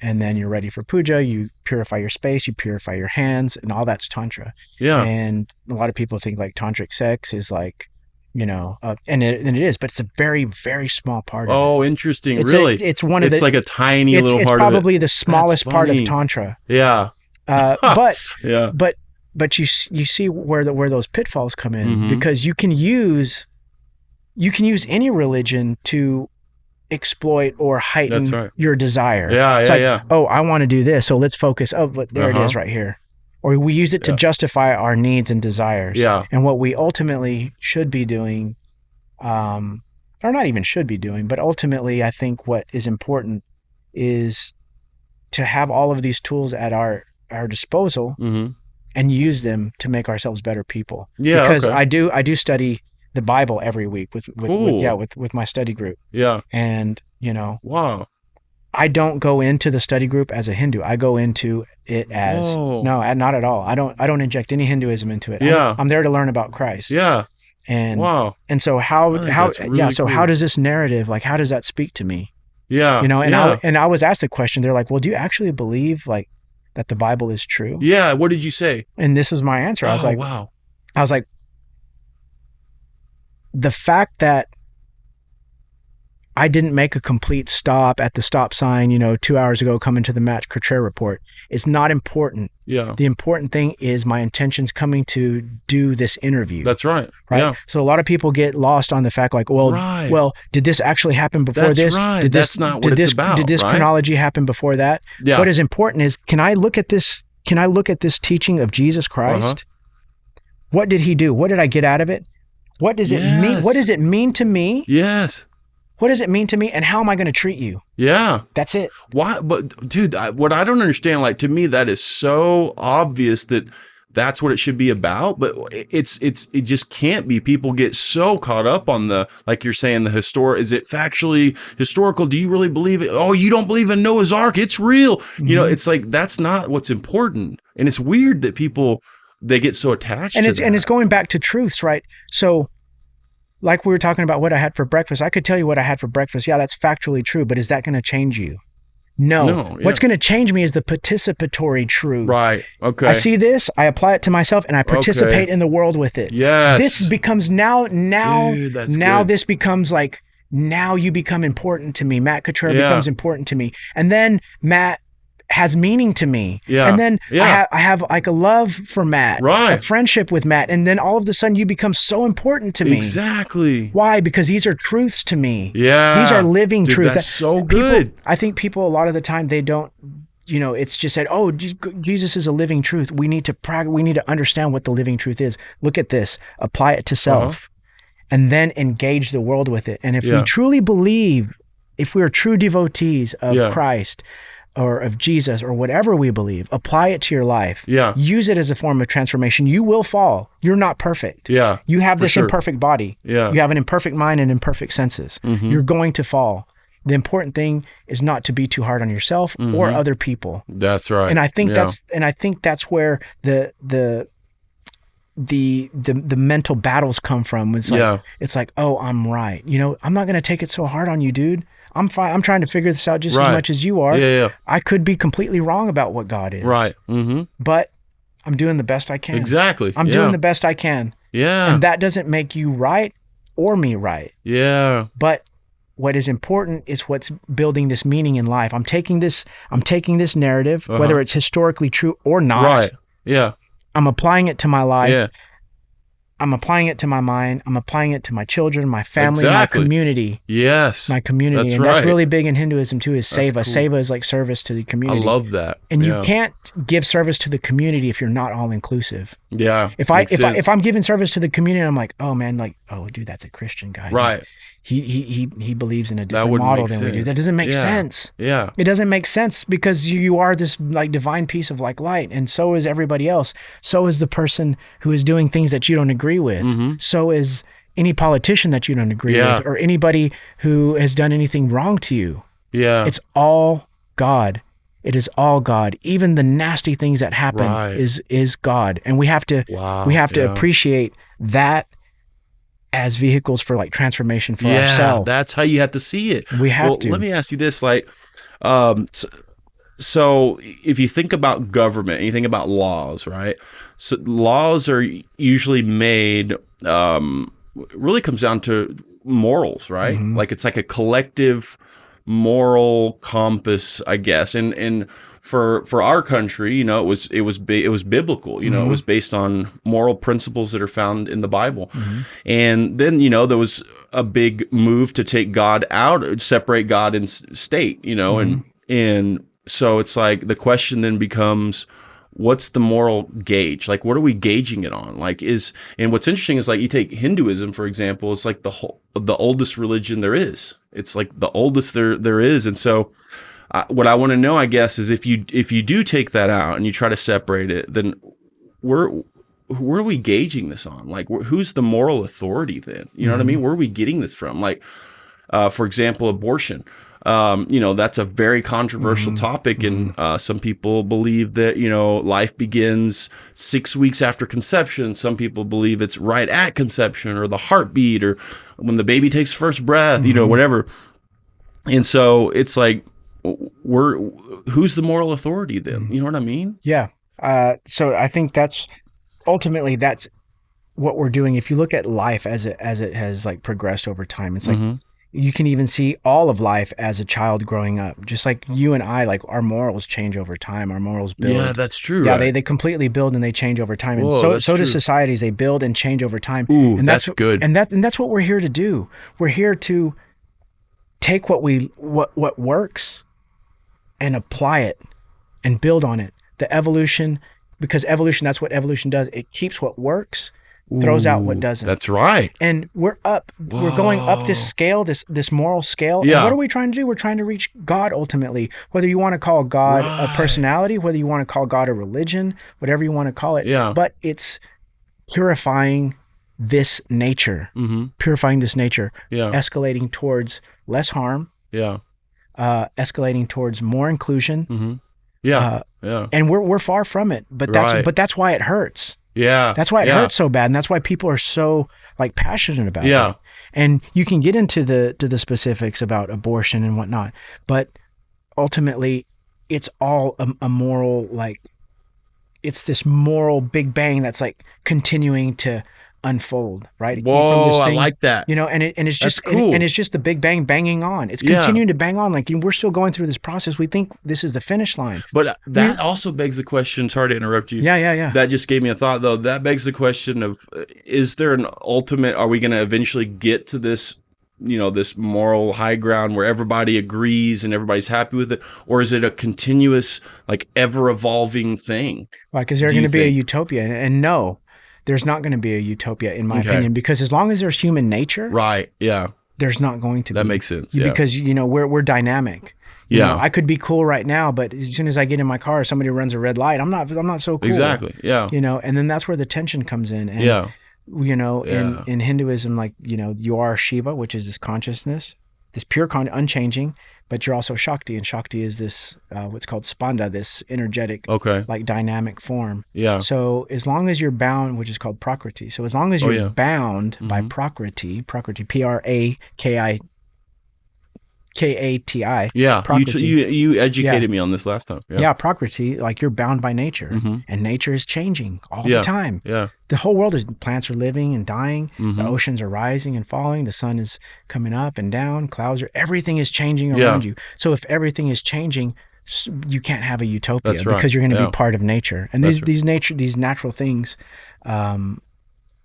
And then you're ready for puja. You purify your space. You purify your hands, and all that's tantra. Yeah. And a lot of people think like tantric sex is like, and it is, but it's a very, very small part of it. Oh, interesting. It's Really? it's one of It's the. like a tiny It's little part of it. probably the smallest part of funny. tantra. Yeah. But Yeah. but you see where those pitfalls come in, Mhm. because you can use any religion to exploit or heighten That's right. your desire. Yeah, It's yeah, like, yeah. oh, I want to do this, so let's focus. Oh, but there it is right here. Or we use it to justify our needs and desires. Yeah. And what we ultimately should be doing, or not even should be doing, but ultimately I think what is important is to have all of these tools at our disposal Mm-hmm. and use them to make ourselves better people. Yeah. Because Okay. I do study the Bible every week with Cool. with my study group. Yeah. And Wow. I don't go into the study group as a Hindu. I go into it as Whoa. no, not at all. I don't inject any Hinduism into it. Yeah. I'm there to learn about Christ. Yeah. And Wow. and so I think that's really so cool. how does this narrative, like, how does that speak to me? Yeah. And I was asked a question. They're like, well, do you actually believe like that the Bible is true? Yeah. What did you say? And this was my answer. I was like, wow. the fact that I didn't make a complete stop at the stop sign, 2 hours ago coming to the Matt Cutrer report is not important. Yeah. The important thing is my intentions coming to do this interview. That's right. Right. Yeah. So a lot of people get lost on the fact like, Right. well, did this actually happen before That's this? right. Did That's not what it's about, Did this right? chronology happen before that? Yeah. What is important is, can I look at this teaching of Jesus Christ? Uh-huh. What did he do? What did I get out of it? What does it mean? Yes. What does it mean to me? Yes. What does it mean to me? And how am I going to treat you? Yeah. That's it. Why? But dude, what I don't understand, like, to me, that is so obvious that that's what it should be about, but it just can't be. People get so caught up on the, like you're saying, the is it factually historical? Do you really believe it? Oh, you don't believe in Noah's Ark? It's real. Mm-hmm. It's like, that's not what's important. And it's weird that people, they get so attached to that. And it's going back to truths, right? So like we were talking about what I had for breakfast, I could tell you what I had for breakfast. Yeah, that's factually true, but is that going to change you? No. Yeah. What's going to change me is the participatory truth. Right. Okay. I see this, I apply it to myself, and I participate in the world with it. Yes. This becomes now Dude, that's good. this becomes like, now you become important to me. Matt Cutrer Yeah. becomes important to me. And then Matt has meaning to me. Yeah. And then Yeah. I have like a love for Matt, Right. a friendship with Matt. And then all of a sudden you become so important to me. Exactly. Why? Because these are truths to me. Yeah. These are living Dude, truths. that's so People- good. I think people, a lot of the time, they don't, it's just said, oh, Jesus is a living truth. We need to understand what the living truth is. Look at this, apply it to self, and then engage the world with it. And if we truly believe, if we are true devotees of Christ, or of Jesus, or whatever we believe, apply it to your life. Yeah. Use it as a form of transformation. You will fall. You're not perfect. Yeah. You have for this sure. imperfect body. Yeah. You have an imperfect mind and imperfect senses. Mhm. You're going to fall. The important thing is not to be too hard on yourself or other people. That's right. And I think that's where the mental battles come from. It's like, oh, I'm right. I'm not going to take it so hard on you, dude. I'm fine. I'm trying to figure this out just as much as you are. Yeah. I could be completely wrong about what God is. Right. Mm-hmm. But I'm doing the best I can. Exactly. I'm doing the best I can. Yeah. And that doesn't make you right or me right. Yeah. But what is important is what's building this meaning in life. I'm taking this narrative, whether it's historically true or not. Right. Yeah. I'm applying it to my life. Yeah. I'm applying it to my mind. I'm applying it to my children, my family, my community. Yes. My community. That's and right. that's really big in Hinduism too, is seva. Cool. Seva is like service to the community. I love that. And you can't give service to the community if you're not all inclusive. Yeah. If I'm giving service to the community, I'm like, oh man, like, oh dude, that's a Christian guy. Right. He believes in a different model than we do. That doesn't make sense. Yeah. It doesn't make sense because you are this like divine piece of like light, and so is everybody else. So is the person who is doing things that you don't agree with. So is any politician that you don't agree with, or anybody who has done anything wrong to you. Yeah. It's all God. It is all God. Even the nasty things that happen is God. And we have to appreciate that as vehicles for like transformation for ourselves. That's how you have to see it. We have to. Let me ask you this, like, so if you think about government and you think about laws, right? So laws are usually made, really comes down to morals, right? Like it's like a collective moral compass, I guess. And for our country, it was biblical. It was based on moral principles that are found in the Bible. And then there was a big move to take God out, separate God and state. And so it's like the question then becomes, what's the moral gauge? Like, what are we gauging it on? And what's interesting is, like, you take Hinduism, for example, it's like the oldest religion there is. It's like the oldest there is. And so what I want to know, I guess, is if you do take that out and you try to separate it, then where are we gauging this on? Like, who's the moral authority then? You know what I mean? Where are we getting this from? Like, for example, abortion. That's a very controversial topic, and some people believe that life begins 6 weeks after conception. Some people believe it's right at conception, or the heartbeat, or when the baby takes first breath. Whatever. And so it's like, who's the moral authority then? You know what I mean? Yeah. So I think that's what we're doing. If you look at life as it has like progressed over time, it's like you can even see all of life as a child growing up. Just like you and I, like our morals change over time. Our morals build. Yeah, that's true. Yeah, right? they completely build and they change over time. And Whoa, so do societies. They build and change over time. Ooh, and that's good. And that's what we're here to do. We're here to take what works and apply it and build on it. The evolution, because evolution, that's what evolution does. It keeps what works, throws out what doesn't. That's right. And we're going up this scale, this moral scale. Yeah. And what are we trying to do? We're trying to reach God ultimately. Whether you want to call God a personality, whether you want to call God a religion, whatever you want to call it. Yeah. But it's purifying this nature. Purifying this nature. Yeah. Escalating towards less harm. Yeah. Escalating towards more inclusion. Yeah. And we're far from it. But that's why it hurts. Yeah. That's why it hurts so bad. And that's why people are so like passionate about it. And you can get into the specifics about abortion and whatnot, but ultimately it's all a moral, like it's this moral big bang that's like continuing to unfold, right? It came from this thing, I like that. And it's just cool. and it's just the big bang banging on. It's continuing to bang on. Like we're still going through this process. We think this is the finish line. But that also begs the question. Sorry to interrupt you. Yeah. That just gave me a thought, though. That begs the question of: is there an ultimate? Are we going to eventually get to this? This moral high ground where everybody agrees and everybody's happy with it, or is it a continuous, like, ever evolving thing? Like, is there going to be a utopia? And no. There's not going to be a utopia, in my opinion, because as long as there's human nature, right? Yeah, there's not going to be. That makes sense. Yeah. Because we're dynamic. I could be cool right now, but as soon as I get in my car, somebody runs a red light. I'm not so cool. Exactly. Yeah. And then that's where the tension comes in. And, in Hinduism, like you are Shiva, which is this consciousness, this pure unchanging, but you're also Shakti, and Shakti is this what's called Spanda, this energetic, like dynamic form. Yeah. So as long as you're bound, which is called Prakriti. So as long as you're bound by Prakriti, Prakati. K-A-T-I. Yeah, Prakriti. you educated me on this last time. Yeah, Prakriti, like you're bound by nature, and nature is changing all the time. Yeah, the whole world is, plants are living and dying, the oceans are rising and falling, the sun is coming up and down, clouds are, everything is changing around you. So if everything is changing, you can't have a utopia because you're going to be part of nature. And these natural things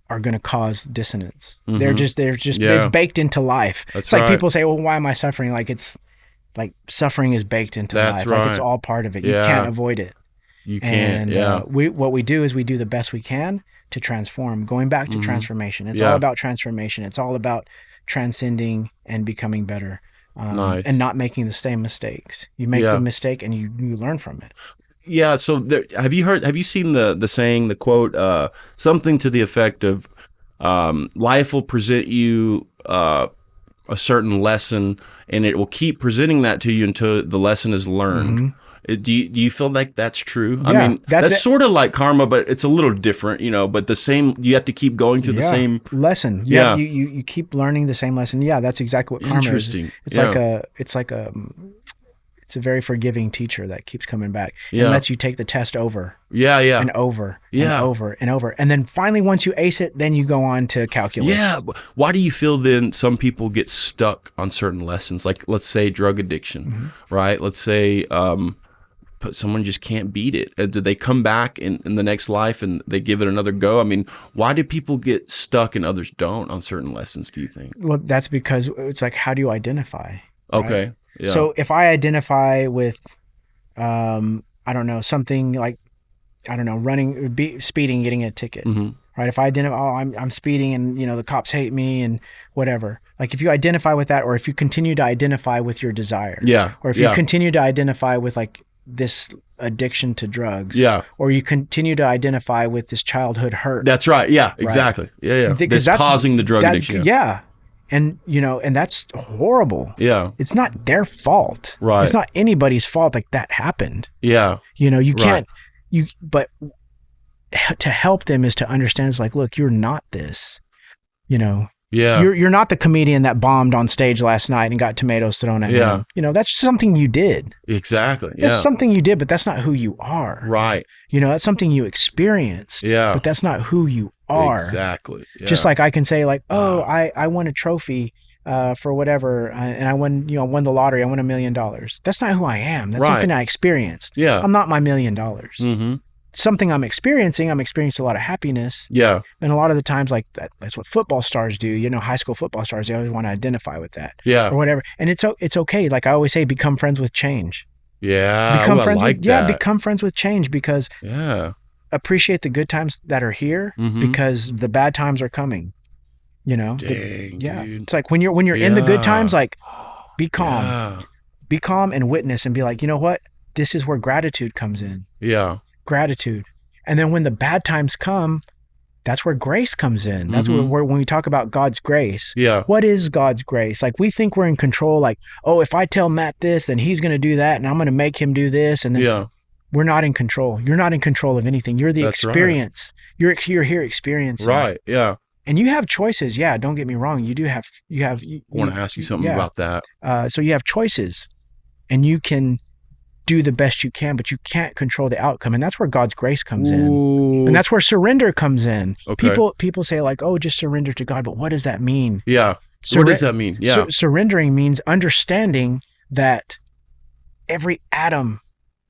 are going to cause dissonance. They're just it's baked into life. It's like people say, well, why am I suffering? Like it's like suffering is baked into life. Like it's all part of it. You can't avoid it. You can't. And what we do is we do the best we can to transform. Going back to transformation. It's all about transformation. It's all about transcending and becoming better. And not making the same mistakes. You make the mistake and you learn from it. Yeah. So have you seen the saying, the quote, something to the effect of, life will present you a certain lesson and it will keep presenting that to you until the lesson is learned. Do you feel like that's true? Yeah, I mean, that's sort of like karma, but it's a little different, but the same, you have to keep going through the same lesson. Yeah. You keep learning the same lesson. Yeah. That's exactly what karma is. Interesting. It's a very forgiving teacher that keeps coming back and lets you take the test over. And over and over and over. And then finally, once you ace it, then you go on to calculus. Yeah. Why do you feel then some people get stuck on certain lessons? Like, let's say drug addiction, right? Let's say, someone just can't beat it. Do they come back in the next life and they give it another go? I mean, why do people get stuck and others don't on certain lessons, do you think? Well, that's because it's like, how do you identify? Okay. Right? Yeah. So if I identify with, I don't know, something like, I don't know, speeding, getting a ticket, right? If I identify, I'm speeding and, the cops hate me and whatever. Like if you identify with that, or if you continue to identify with your desire. Or if you continue to identify with like this addiction to drugs. Or you continue to identify with this childhood hurt. That's right. Yeah, exactly. Right? Yeah. That's causing the drug addiction. And, and that's horrible. Yeah. It's not their fault. Right. It's not anybody's fault. Like that happened. Yeah. You can't, but to help them is to understand, it's like, look, you're not this, you're not the comedian that bombed on stage last night and got tomatoes thrown at him. That's something you did. Exactly. That's something you did, but that's not who you are. Right. That's something you experienced. Yeah. But that's not who you are. Exactly. Yeah. Just like I can say like, oh, I won a trophy for whatever, and I won the lottery. I won $1 million. That's not who I am. That's something I experienced. Yeah. I'm not my $1 million. Something I'm experiencing a lot of happiness. Yeah. And a lot of the times, like that's what football stars do. High school football stars, they always want to identify with that. Yeah. Or whatever. And it's okay. Like I always say, become friends with change. Yeah. Become friends I like with, that. become friends with change, because appreciate the good times that are here, because the bad times are coming. Dang, dude. It's like when you're in the good times, like be calm. Be calm and witness and be like, you know what? This is where gratitude comes in. Yeah. Gratitude. And then when the bad times come, that's where grace comes in. That's where when we talk about God's grace. Yeah. What is God's grace? Like we think we're in control, like, oh, if I tell Matt this, then he's going to do that and I'm going to make him do this. And then we're not in control. You're not in control of anything. You're the experience. Right. You're here experiencing. Right. Yeah. And you have choices. Yeah. Don't get me wrong. You have. I want to ask you something about that. So you have choices and you can do the best you can, but you can't control the outcome. And that's where God's grace comes in. And that's where surrender comes in. Okay. People say like, oh, just surrender to God. But what does that mean? Yeah. What does that mean? Yeah. Surrendering means understanding that every atom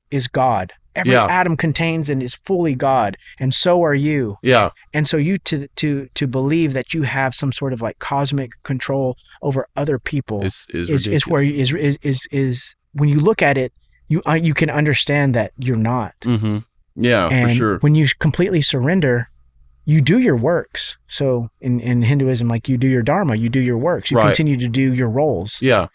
is God. Every atom contains and is fully God. And so are you. Yeah. And so you to believe that you have some sort of like cosmic control over other people is where is when you look at it, you can understand that you're not. Mm-hmm. Yeah, and for sure. When you completely surrender, you do your works. So in Hinduism, like you do your dharma, you do your works. You continue to do your roles. Yeah.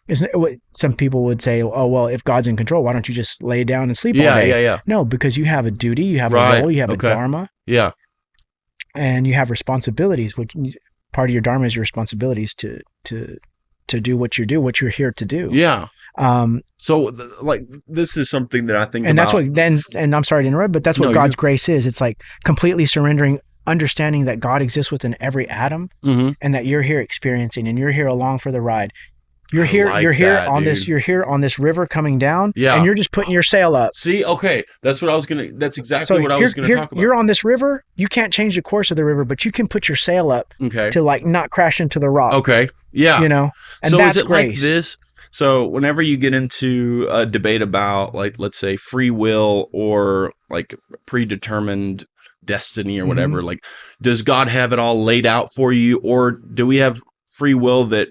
Isn't it what some people would say, oh, well, if God's in control, why don't you just lay down and sleep all day? Yeah. No, because you have a duty, you have a role, you have a dharma. Yeah. And you have responsibilities, which part of your dharma is your responsibilities to to do what you do, what you're here to do. Yeah. So like this is something that I think and about. And I'm sorry to interrupt, but that's what God's grace is. It's like completely surrendering, understanding that God exists within every atom, and that you're here experiencing, and you're here along for the ride. You're here on this river coming down, and you're just putting your sail up. See, okay, that's exactly what I was gonna talk about. You're on this river. You can't change the course of the river, but you can put your sail up to like not crash into the rock. Okay, yeah, and so that's is it grace. like this? So whenever you get into a debate about, like, let's say free will or like predetermined destiny or whatever, like, does God have it all laid out for you, or do we have free will that,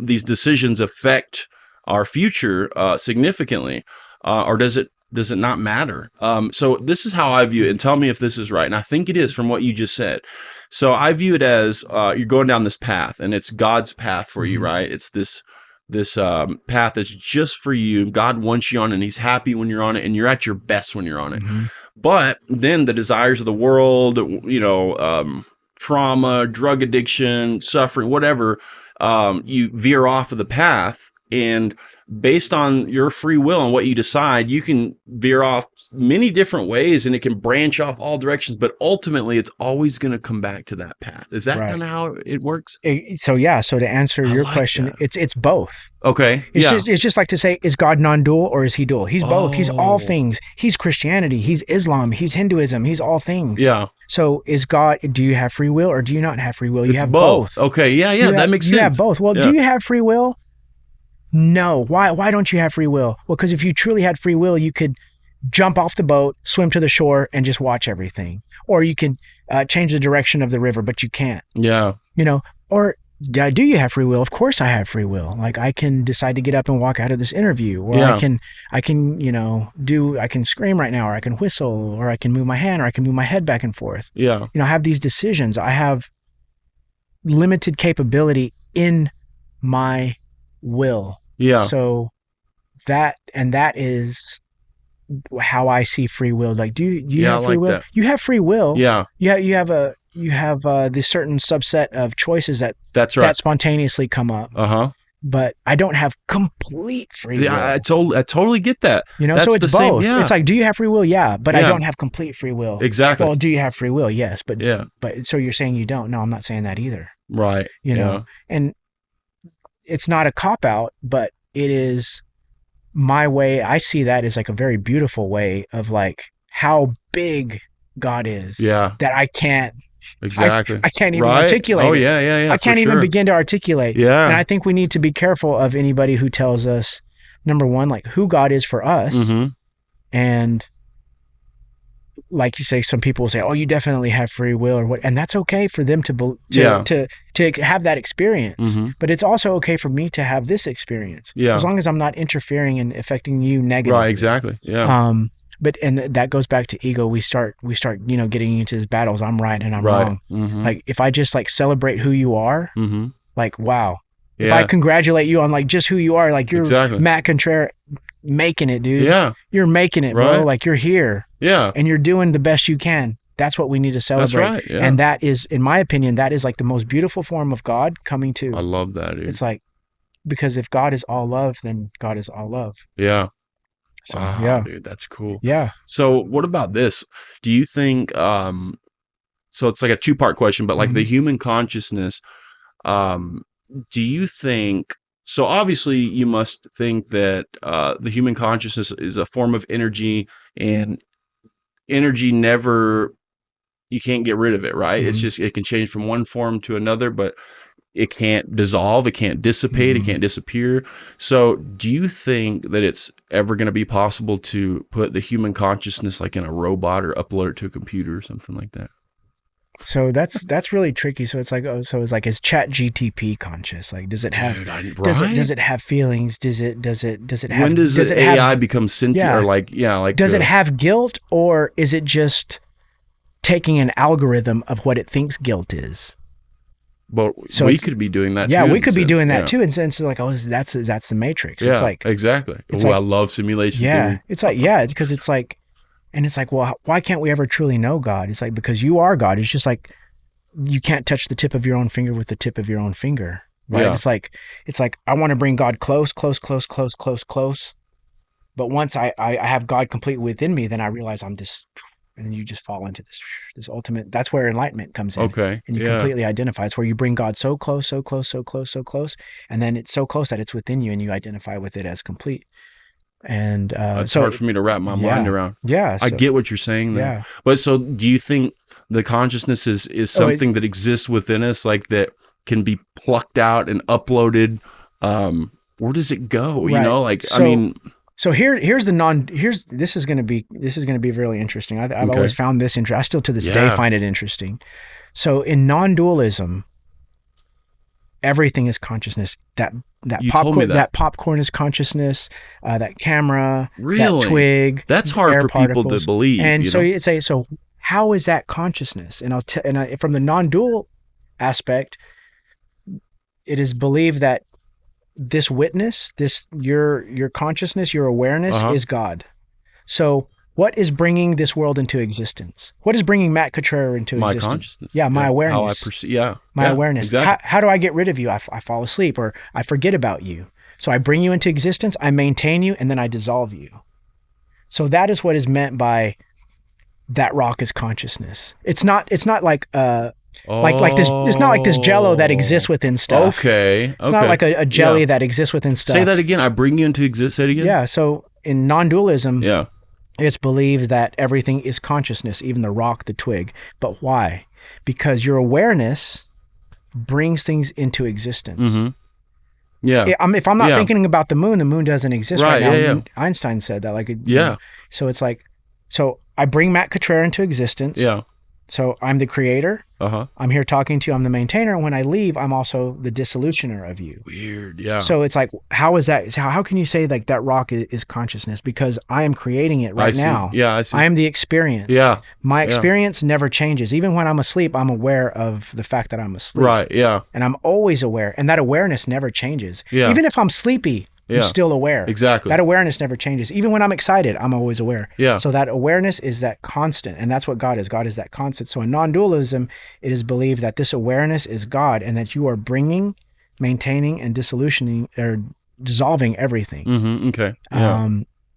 these decisions affect our future significantly, or does it not matter? So this is how I view it, and tell me if this is right. And I think it is from what you just said. So I view it as you're going down this path, and it's God's path for you, right? It's this path that's just for you. God wants you on it, and he's happy when you're on it, and you're at your best when you're on it. But then the desires of the world, trauma, drug addiction, suffering, whatever, you veer off of the path, and based on your free will and what you decide, you can veer off many different ways, and it can branch off all directions, but ultimately it's always going to come back to that path. Is that kind of how it works? So to answer your question, it's both. Okay. It's just like to say, is God non-dual or is he dual? He's both. He's all things. He's Christianity, he's Islam, he's Hinduism, he's all things. Yeah. So is God, do you have free will or do you not have free will? You have both. Okay. Yeah. That makes sense. You have both. Well, do you have free will? No. Why don't you have free will? Well, because if you truly had free will, you could jump off the boat, swim to the shore, and just watch everything. Or you could change the direction of the river, but you can't. Yeah. Or do you have free will? Of course I have free will. Like, I can decide to get up and walk out of this interview, or I can scream right now, or I can whistle, or I can move my hand, or I can move my head back and forth. Yeah. I have these decisions. I have limited capability in my will. Yeah. So that is how I see free will. Like, do you have free will? That. You have free will. Yeah. You have this certain subset of choices that spontaneously come up. But I don't have complete free will. I totally get that. That's so it's both. Same, it's like, do you have free will? Yeah, but I don't have complete free will. Exactly. Well, do you have free will? Yes, but so you're saying you don't? No, I'm not saying that either. Right. And it's not a cop-out, but it is my way. I see that as like a very beautiful way of like how big God is. Yeah. That I can't. Exactly. I can't even articulate. Oh, yeah. I can't even begin to articulate. Yeah. And I think we need to be careful of anybody who tells us, number one, like who God is for us. And like you say, some people say, oh, you definitely have free will or what. And that's okay for them to have that experience. But it's also okay for me to have this experience. Yeah. As long as I'm not interfering and affecting you negatively. Right. Exactly. Yeah. And that goes back to ego. We start, getting into these battles. I'm right and I'm wrong. Like if I just like celebrate who you are, like, wow. Yeah. If I congratulate you on like just who you are, like you're Matt Cutrer, making it, dude. Yeah. You're making it, bro. Like you're here. Yeah. And you're doing the best you can. That's what we need to celebrate. That's right. Yeah. And that is, in my opinion, that is like the most beautiful form of God coming to. I love that, dude. It's like, because if God is all love, then God is all love. Yeah. So, dude, that's cool. Yeah. So what about this? Do you think, so it's like a 2-part question, but like the human consciousness, do you think, so obviously you must think that the human consciousness is a form of energy, and energy never, you can't get rid of it, right? It's just, it can change from one form to another, but it can't dissolve, it can't dissipate, it can't disappear. So do you think that it's ever going to be possible to put the human consciousness like in a robot or upload it to a computer or something like that? So that's really tricky. So it's like, is ChatGTP conscious? Like, does it have does it have feelings? Does it have, when does AI become sentient or like does it have guilt, or is it just taking an algorithm of what it thinks guilt is? But so we could be doing that too. Yeah, we could be doing that too, in sense of like, oh, that's the Matrix. Yeah, it's like, exactly. I love simulation theory. It's like, it's because it's like, and it's like, well, why can't we ever truly know God? It's like, because you are God. It's just like, you can't touch the tip of your own finger with the tip of your own finger. right? Yeah. It's like I want to bring God close. But once I have God completely within me, then I realize I'm this, and then you just fall into this ultimate. That's where enlightenment comes in. Okay. And you Yeah. completely identify. It's where you bring God so close, and then it's so close that it's within you, and you identify with it as complete. And It's so hard for me to wrap my mind around. Yeah, I get what you're saying there. Yeah. But so do you think the consciousness is something that exists within us, like that can be plucked out and uploaded? Where does it go? Right. You know, like, So- I mean, So this is going to be really interesting. I've always found this interesting. I still to this day find it interesting. So in non-dualism, everything is consciousness. That You told me popcorn, that. popcorn is consciousness. That camera, Really? that twig. That's hard air for people to particles. believe. And you so know? you'd say, so how is that consciousness? And from the non-dual aspect, it is believed that this witness, your consciousness, your awareness is God. So what is bringing this world into existence? What is bringing Matt Cutrer into My existence? consciousness. Yeah, my awareness. How I perceive. My awareness. Exactly. How do I get rid of you? I fall asleep or I forget about you. So I bring you into existence, I maintain you, and then I dissolve you. So that is what is meant by that rock is consciousness. It's not like like this. It's not like this Jello that exists within stuff. Okay. It's not like a jelly that exists within stuff. Say that again. I bring you into existence. Say it again. Yeah. So in non-dualism, Yeah. it's believed that everything is consciousness, even the rock, the twig. But why? Because your awareness brings things into existence. Mm-hmm. Yeah. If I'm not thinking about the moon doesn't exist right now. Yeah. Einstein said that. Yeah. So it's like, so I bring Matt Cutrer into existence. Yeah. So I'm the creator. Uh-huh. I'm here talking to you. I'm the maintainer. When I leave, I'm also the dissolutioner of you. Weird. Yeah. So it's like, how is that? How can you say like that rock is consciousness? Because I am creating it right now. Yeah, I see. I am the experience. Yeah. My experience never changes. Even when I'm asleep, I'm aware of the fact that I'm asleep. Right. Yeah. And I'm always aware. And that awareness never changes. Yeah. Even if I'm sleepy, I'm still aware. Exactly. That awareness never changes. Even when I'm excited, I'm always aware. Yeah. So that awareness is that constant. And that's what God is. God is that constant. So in non-dualism, it is believed that this awareness is God and that you are bringing, maintaining, and dissolutioning or dissolving everything. Mm-hmm. Okay. Yeah.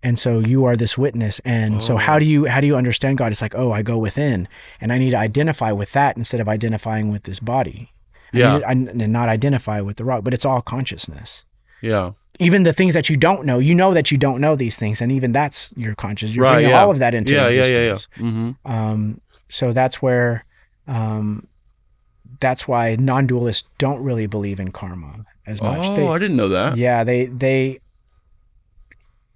And so you are this witness. And so how do you understand God? It's like, oh, I go within and I need to identify with that instead of identifying with this body. And not identify with the rock, but it's all consciousness. Yeah. Even the things that you don't know, that you don't know these things. And even that's your conscious. You're bringing all of that into existence. Yeah. Mm-hmm. So that's where, that's why non-dualists don't really believe in karma as much. Oh, I didn't know that. Yeah,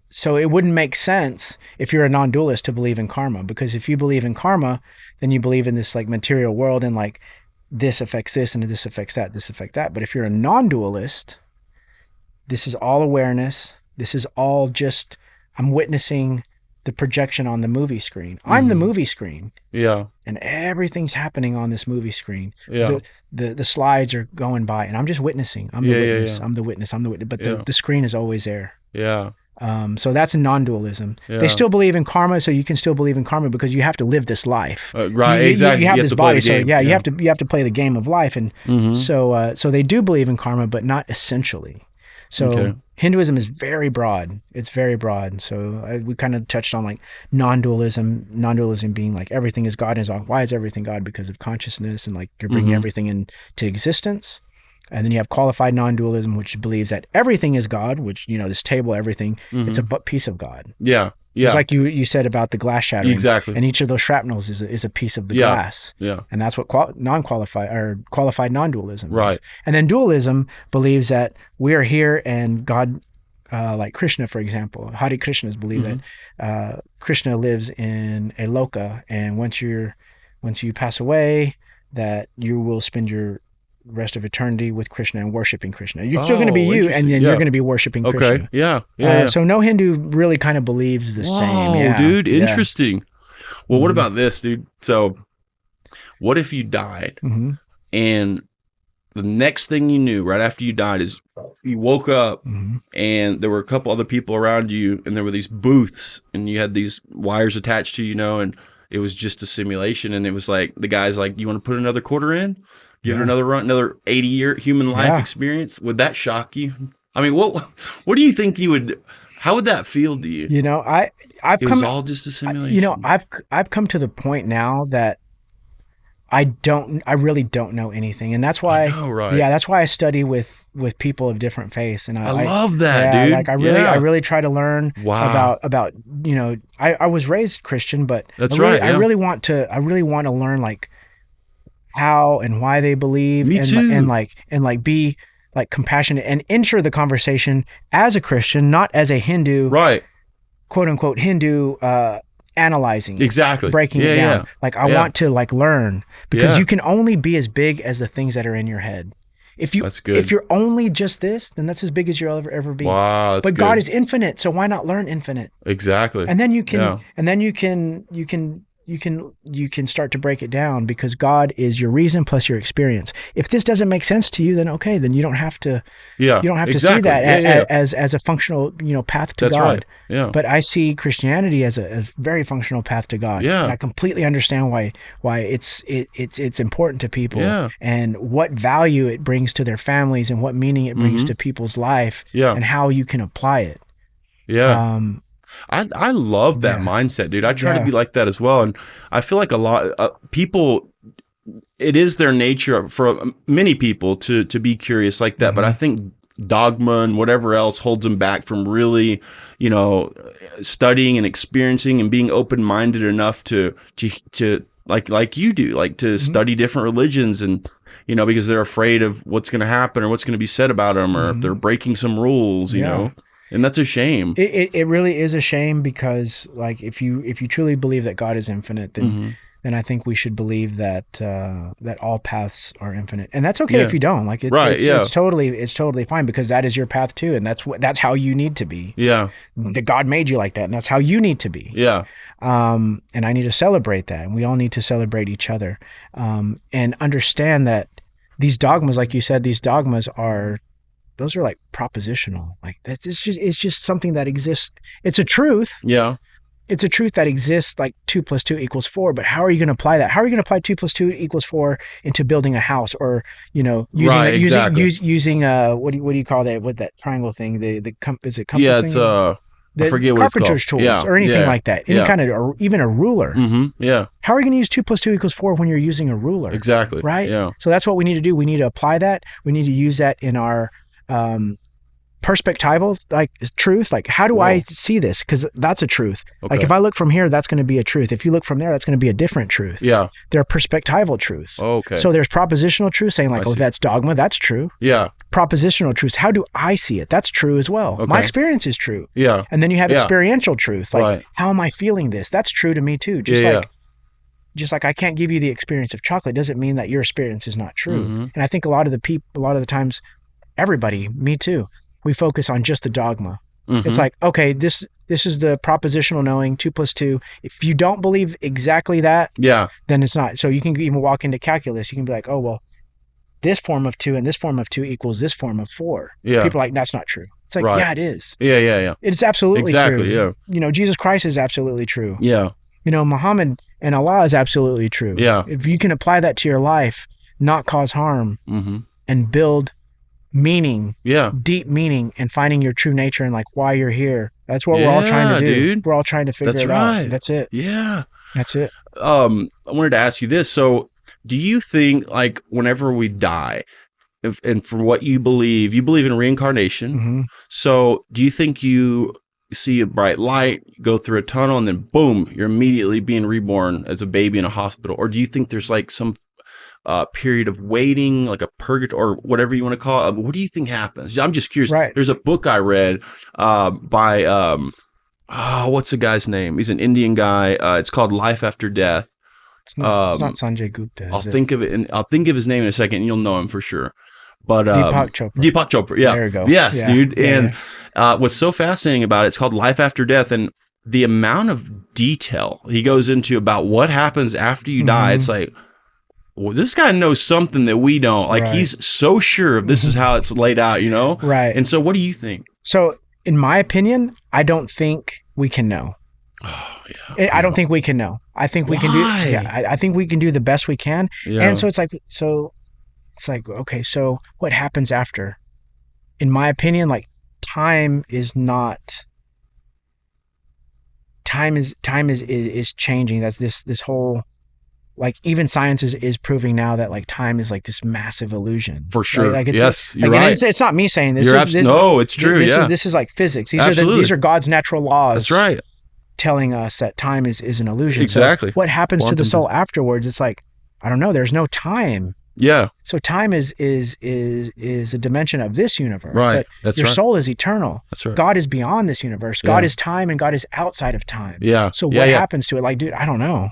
so it wouldn't make sense if you're a non-dualist to believe in karma, because if you believe in karma, then you believe in this like material world and like this affects this and this affects that, this affects that. But if you're a non-dualist, this is all awareness. This is all just, I'm witnessing the projection on the movie screen. I'm the movie screen. Yeah. And everything's happening on this movie screen. Yeah. The slides are going by and I'm just witnessing. I'm the witness. Yeah. I'm the witness. But the screen is always there. Yeah. So that's non-dualism. Yeah. They still believe in karma, so you can still believe in karma because you have to live this life. Right, You exactly. have You have this to play body, the so game. you have to play the game of life, and so they do believe in karma, but not essentially. So Hinduism is very broad. It's very broad. So we kind of touched on like non-dualism. Non-dualism being like everything is God. And why is everything God? Because of consciousness and like you're bringing everything into existence. And then you have qualified non-dualism, which believes that everything is God, which, this table, everything, it's a piece of God. Yeah. Yeah. It's like you said about the glass shattering. Exactly. And each of those shrapnels is a piece of the glass. Yeah. And that's what qualified non-dualism Right. is. And then dualism believes that we are here and God, like Krishna, for example, Hare Krishnas believe that Krishna lives in a loka, and once you pass away, that you will spend your rest of eternity with Krishna and worshiping Krishna. You're still going to be you, and then you're going to be worshiping Krishna. Okay. Yeah. So no Hindu really kind of believes the same. Yeah. Dude, interesting. Well, what about this, dude? So, what if you died, and the next thing you knew, right after you died, is you woke up, and there were a couple other people around you, and there were these booths, and you had these wires attached to you, and it was just a simulation, and it was like the guy's like, "You want to put another quarter in?" give it another run, another 80-year human life experience. Would that shock you? I mean, what do you think you would? How would that feel to you? You know, I've It come, was all just a simulation. you know, I've come to the point now that I really don't know anything, and that's why. I know, right? Yeah, that's why I study with people of different faiths, and I love that, dude. Like I really try to learn about you know. I was raised Christian, but I really want to learn like how and why they believe. Me too. And be like compassionate and enter the conversation as a Christian, not as a Hindu, right? Quote unquote Hindu, analyzing, exactly, breaking it down. Like I want to like learn, because you can only be as big as the things that are in your head. If you're only just this, then that's as big as you'll ever be. Wow, that's but good. God is infinite, so why not learn infinite? Exactly. And then you can start to break it down, because God is your reason plus your experience. If this doesn't make sense to you, then okay, then you don't have to. Yeah, you don't have to see that as a functional, path to God. Right. Yeah. But I see Christianity as a very functional path to God. Yeah. And I completely understand why it's important to people. Yeah. And what value it brings to their families, and what meaning it brings to people's life. Yeah. And how you can apply it. Yeah. I love that mindset, dude. I try to be like that as well. And I feel like a lot of people, it is their nature for many people to be curious like that. But I think dogma and whatever else holds them back from really, studying and experiencing and being open-minded enough to like you do, like to study different religions, and, because they're afraid of what's going to happen or what's going to be said about them, or if they're breaking some rules, you know. And that's a shame. It really is a shame, because like if you truly believe that God is infinite, then I think we should believe that all paths are infinite, and that's okay if you don't. Like it's totally fine, because that is your path too, and that's how you need to be. Yeah, that God made you like that, and that's how you need to be. Yeah. And I need to celebrate that, and we all need to celebrate each other, and understand that these dogmas, like you said, those are like propositional. Like it's just something that exists. It's a truth. Yeah. It's a truth that exists, like 2 + 2 = 4. But how are you going to apply that? How are you going to apply 2 + 2 = 4 into building a house, or using what do you call that? What that triangle thing? Is it compass? Yeah, it's I forget what it's called. Carpenter's tools or anything like that. Any kind of, even a ruler. Yeah. How are you going to use 2 + 2 = 4 when you're using a ruler? Exactly. Right. Yeah. So that's what we need to do. We need to apply that. We need to use that in our perspectival, like truth. Like, how do I see this? Because that's a truth. Okay. Like if I look from here, that's going to be a truth. If you look from there, that's going to be a different truth. Yeah. They're perspectival truths. Okay. So there's propositional truth, saying like, that's dogma. That's true. Yeah. Propositional truths. How do I see it? That's true as well. Okay. My experience is true. Yeah. And then you have experiential truth. Like, how am I feeling this? That's true to me too. Just like I can't give you the experience of chocolate doesn't mean that your experience is not true. And I think a lot of the times, everybody, me too, we focus on just the dogma. It's like, okay, this is the propositional knowing, 2 + 2. If you don't believe exactly that, then it's not. So you can even walk into calculus. You can be like, oh, well, this form of 2 and this form of 2 equals this form of 4. Yeah. People are like, that's not true. It's like, yeah, it is. Yeah. It's absolutely true. Yeah. Jesus Christ is absolutely true. Yeah. Muhammad and Allah is absolutely true. Yeah. If you can apply that to your life, not cause harm, and build meaning, deep meaning, and finding your true nature and like why you're here. That's what we're all trying to do. Dude. We're all trying to figure it out. That's it. Yeah. That's it. I wanted to ask you this. So do you think, like, whenever we die, and for what you believe in reincarnation. So do you think you see a bright light, go through a tunnel, and then boom, you're immediately being reborn as a baby in a hospital? Or do you think there's like some period of waiting, like a purgatory or whatever you want to call it? What do you think happens? I'm just curious. Right. There's a book I read by what's the guy's name? He's an Indian guy. It's called Life After Death. It's not Sanjay Gupta. I'll think of his name in a second, and you'll know him for sure. But Deepak Chopra. Yeah. There you go. Yes, dude. And what's so fascinating about it, it's called Life After Death, and the amount of detail he goes into about what happens after you die. It's like, well, this guy knows something that we don't. Like, he's so sure of this is how it's laid out, Right. And so what do you think? So in my opinion, I don't think we can know. Oh, yeah. I don't think we can know. I think we can do. Yeah, I think we can do the best we can. Yeah. And so it's like, so it's like, okay, so what happens after? In my opinion, like time is changing. That's this whole, like, even science is proving now that like time is like this massive illusion. For sure. Right? Like, it's yes, like, you're right. It's not me saying this. No, it's true. This is like physics. These are God's natural laws. That's right. Telling us that time is an illusion. Exactly. So what happens to the soul afterwards? It's like, I don't know. There's no time. Yeah. So time is a dimension of this universe. Right. But That's your right. soul is eternal. That's right. God is beyond this universe. God is time, and God is outside of time. Yeah. So what happens to it? Like, dude, I don't know.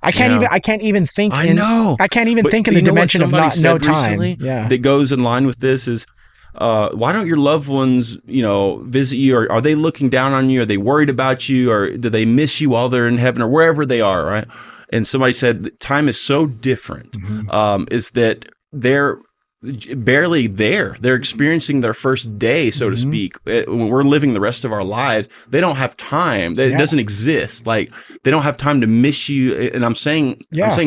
I can't even think. I know. I can't even think in the dimension of no time. Yeah. That goes in line with this is, why don't your loved ones, visit you? Or are they looking down on you? Are they worried about you? Or do they miss you while they're in heaven or wherever they are? Right. And somebody said that time is so different, is that they're barely there. They're experiencing their first day, so to speak. When we're living the rest of our lives, they don't have time. It doesn't exist. Like, they don't have time to miss you. And I'm saying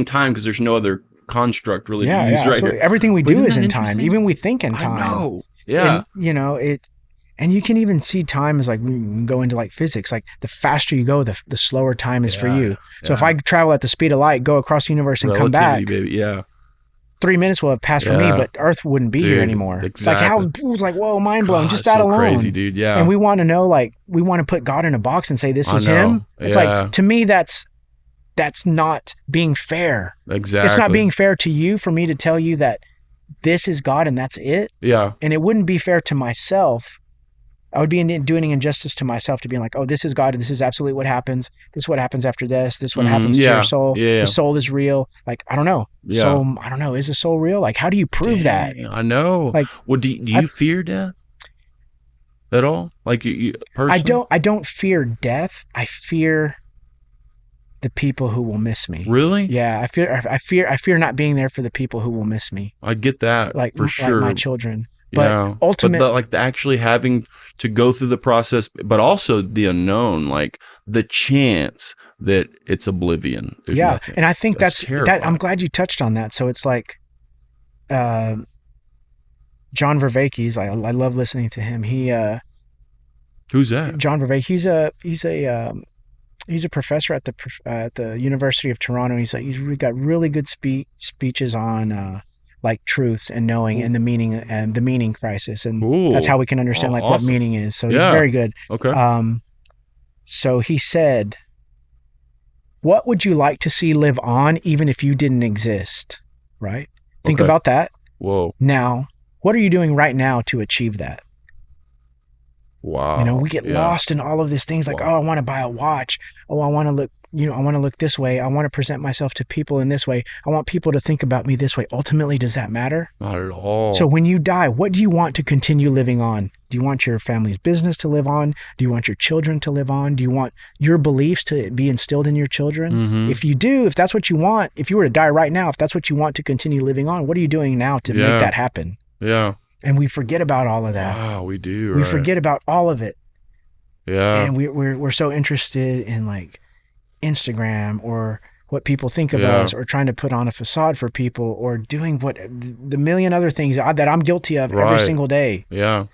time because there's no other construct really to use right here. Everything we do is in time. Even we think in time. I know. Yeah. And, and you can even see time as like, we can go into like physics, like the faster you go, the slower time is for you. So if I travel at the speed of light, go across the universe and come back, baby. Yeah. 3 minutes will have passed for me, but Earth wouldn't be here anymore. Exactly. It's like, whoa, mind blown. Just that so alone. Crazy, dude. Yeah. And we want to know, like, we want to put God in a box and say, this is him. It's like, to me, that's not being fair. Exactly. It's not being fair to you for me to tell you that this is God and that's it. Yeah. And it wouldn't be fair to myself. I would be doing injustice to myself to being like, oh, this is God, and this is absolutely what happens. This is what happens after this. This is what happens to your soul. Yeah. The soul is real. Like, I don't know. Yeah. So, I don't know. Is the soul real? Like, how do you prove that? I know. Like, well, do you fear death at all? Like, you personally? I don't fear death. I fear the people who will miss me. Really? Yeah. I fear not being there for the people who will miss me. I get that. Like, for sure. Like my children. But ultimately, actually having to go through the process, but also the unknown, like the chance that it's oblivion. There's nothing. And I think that's terrifying. I'm glad you touched on that. So it's like, John Vervaeke's. I love listening to him. Who's that? John Vervaeke. He's a professor at the University of Toronto. He's got really good speeches on like truths and knowing and the meaning crisis, and that's how we can understand awesome. What meaning is. So he's very good. Okay. So he said, "What would you like to see live on, even if you didn't exist?" Right? Think about that. Whoa. Now, what are you doing right now to achieve that? Wow. We get lost in all of these things like, oh, I want to buy a watch. Oh, I want to look, I want to look this way. I want to present myself to people in this way. I want people to think about me this way. Ultimately, does that matter? Not at all. So when you die, what do you want to continue living on? Do you want your family's business to live on? Do you want your children to live on? Do you want your beliefs to be instilled in your children? Mm-hmm. If you do, if that's what you want, if you were to die right now, if that's what you want to continue living on, what are you doing now to make that happen? Yeah. And we forget about all of that. Wow, we do. We forget about all of it. Yeah. And we're so interested in like Instagram or what people think of us, or trying to put on a facade for people, or doing what the million other things that I'm guilty of every single day. Yeah.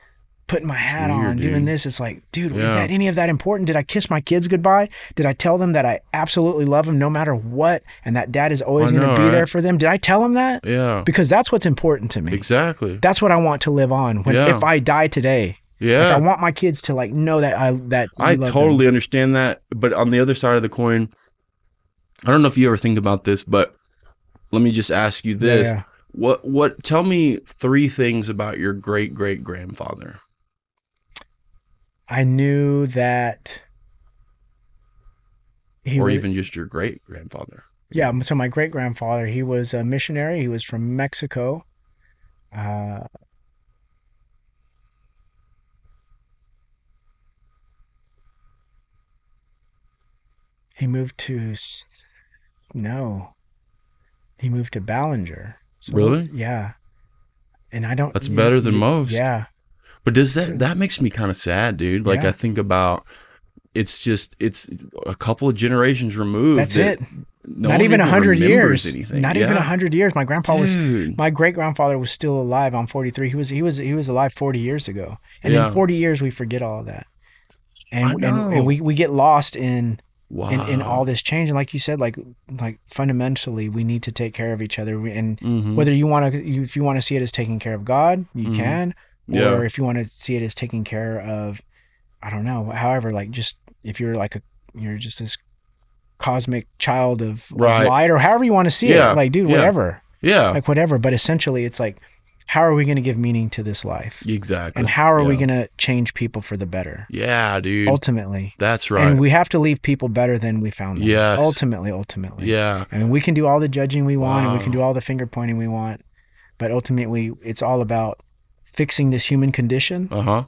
Putting my hat on, doing this. It's like, dude, is that any of that important? Did I kiss my kids goodbye? Did I tell them that I absolutely love them no matter what, and that dad is always going to be there for them? Did I tell them that? Yeah. Because that's what's important to me. Exactly. That's what I want to live on if I die today. Yeah. Like, I want my kids to like know that I totally understand that. But on the other side of the coin, I don't know if you ever think about this, but let me just ask you this. Yeah. What tell me 3 things about your great-great-grandfather. I knew that even just your great-grandfather. Yeah, so my great-grandfather, he was a missionary. He was from Mexico. He moved to Ballinger. So, really? Yeah. And I don't. That's better than most. Yeah. But that makes me kind of sad, dude. Like, I think about it's a couple of generations removed. That's it. No Not one even even 100 remembers years. anything. Not even 100 years. My Dude. my great grandfather was still alive. I'm 43. He was alive 40 years ago. And Yeah. in 40 years we forget all of that. I And know. we get lost in Wow. all this change. And like you said, like fundamentally we need to take care of each other. And Mhm. whether if you want to see it as taking care of God, you can, Yeah. or if you want to see it as taking care of, I don't know, however, like just if you're you're just this cosmic child of Right. light, or however you want to see Yeah. it, like, dude, Yeah. whatever, Yeah. like whatever. But essentially it's like, how are we going to give meaning to this life? Exactly. And how are we Yeah. going to change people for the better? Yeah, dude. Ultimately. That's right. And we have to leave people better than we found them. Yes. Ultimately. Yeah. I mean, we can do all the judging we want, and we can Wow. do all the finger pointing we want, but ultimately it's all about fixing this human condition Uh-huh.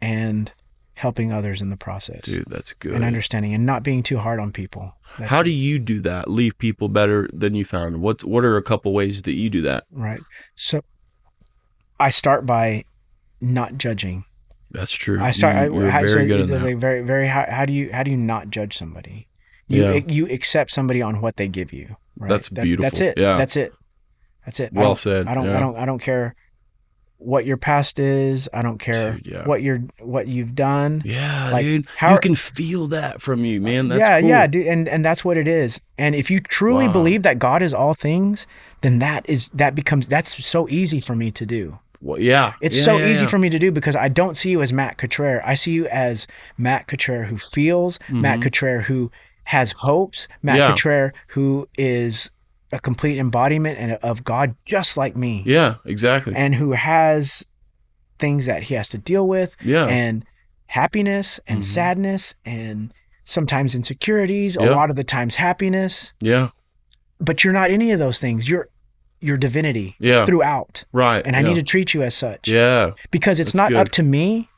and helping others in the process. Dude, that's good. And understanding and not being too hard on people. How do you do that? Leave people better than you found them? What are a couple ways that you do that? Right. So I start by not judging. That's true. I start. You're very good at that. Like very. How do you not judge somebody? You accept somebody on what they give you. Right? That's beautiful. That's it. Yeah. That's it. Well said. I don't care what your past is. I don't care Dude, yeah. what you've done. Yeah, Like, dude. how- you can feel that from you, man. That's cool. Yeah, dude. And that's what it is. And if you truly Wow. believe that God is all things, then that's so easy for me to do. Well, yeah. It's so easy for me to do because I don't see you as Matt Cutrer. I see you as Matt Cutrer who feels, Matt Cutrer who has hopes, Matt Cutrer who is a complete embodiment of God, just like me. Yeah, exactly. And who has things that he has to deal with, and happiness and sadness and sometimes insecurities, a lot of the times happiness. Yeah. But you're not any of those things. You're divinity throughout. Right. And I need to treat you as such. Yeah. Because it's That's not good. up to me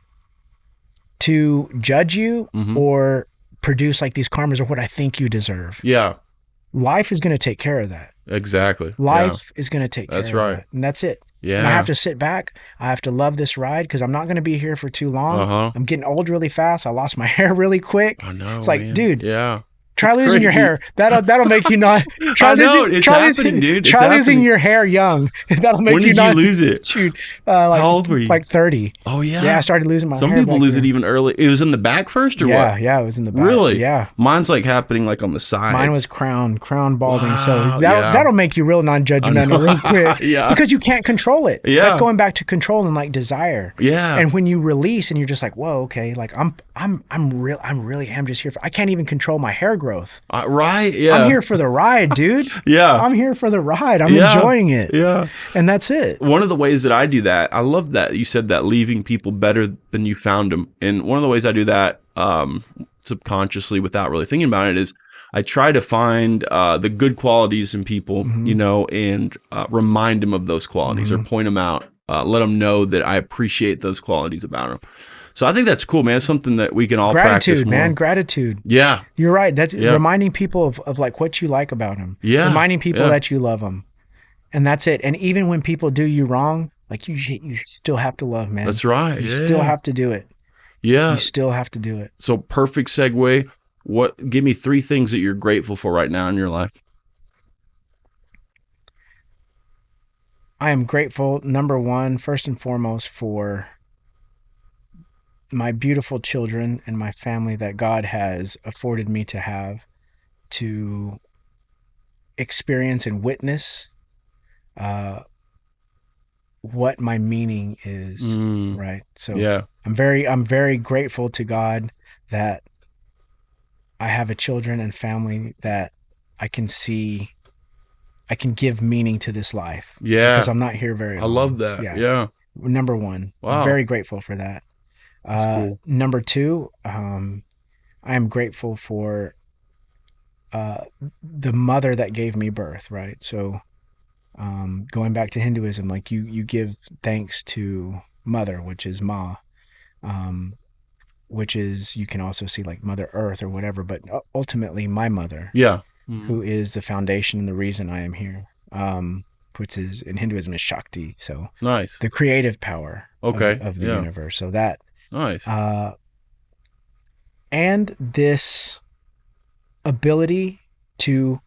to judge you or produce like these karmas or what I think you deserve. Yeah. Life is going to take care of that. Exactly. Life is going to take care That's of right. that. And that's it. Yeah. And I have to sit back. I have to love this ride because I'm not going to be here for too long. Uh-huh. I'm getting old really fast. I lost my hair really quick. I know. It's like, man. dude, Yeah. try It's losing your crazy. hair. That'll make you not. Try I know, losing, it's try happening, losing, dude. It's Try losing happening. your hair young. That'll make When you did not. you lose it? Shoot. Like, How old were you? Like 30. Oh, yeah. Yeah, I started losing my Some hair. people back lose it here. even early. It was in the back first or what? Yeah, it was in the back. Really? Yeah. Mine's like happening like on the sides. Mine was crown balding. So Wow, that'll make you real non-judgmental real quick. Yeah. Because you can't control it. Yeah. That's going back to control and like desire. Yeah. And when you release and you're just like, whoa, okay, like I'm really am just here for, I can't even control my hair growth. Right? Yeah. I'm here for the ride, dude. Yeah. I'm here for the ride. I'm Yeah. enjoying it. Yeah. And that's it. One of the ways that I do that, I love that you said that, leaving people better than you found them. And one of the ways I do that subconsciously without really thinking about it is I try to find the good qualities in people, you know, and remind them of those qualities or point them out, let them know that I appreciate those qualities about them. So I think that's cool, man. It's something that we can all practice Gratitude, more. man. Gratitude. Yeah. You're right. That's reminding people of like what you like about them. Yeah. Reminding people Yeah. that you love them. And that's it. And even when people do you wrong, like you still have to love, man. That's right. You Yeah. still have to do it. Yeah. You still have to do it. So perfect segue. Give me 3 things that you're grateful for right now in your life. I am grateful, number one, first and foremost, for my beautiful children and my family that God has afforded me to have, to experience and witness what my meaning is, right? So Yeah. I'm very grateful to God that I have a children and family that I can see, I can give meaning to this life. Yeah. Because I'm not here very I long. love that. Yeah. Number one. Wow. I'm very grateful for that. That's cool. Number two, I am grateful for the mother that gave me birth, right? So going back to Hinduism, like you give thanks to mother, which is Ma, which is, you can also see like Mother Earth or whatever, but ultimately my mother, Yeah. who is the foundation and the reason I am here, which is in Hinduism is Shakti. So Nice. the creative power Okay. of the Yeah. universe. So that, Nice. and this ability to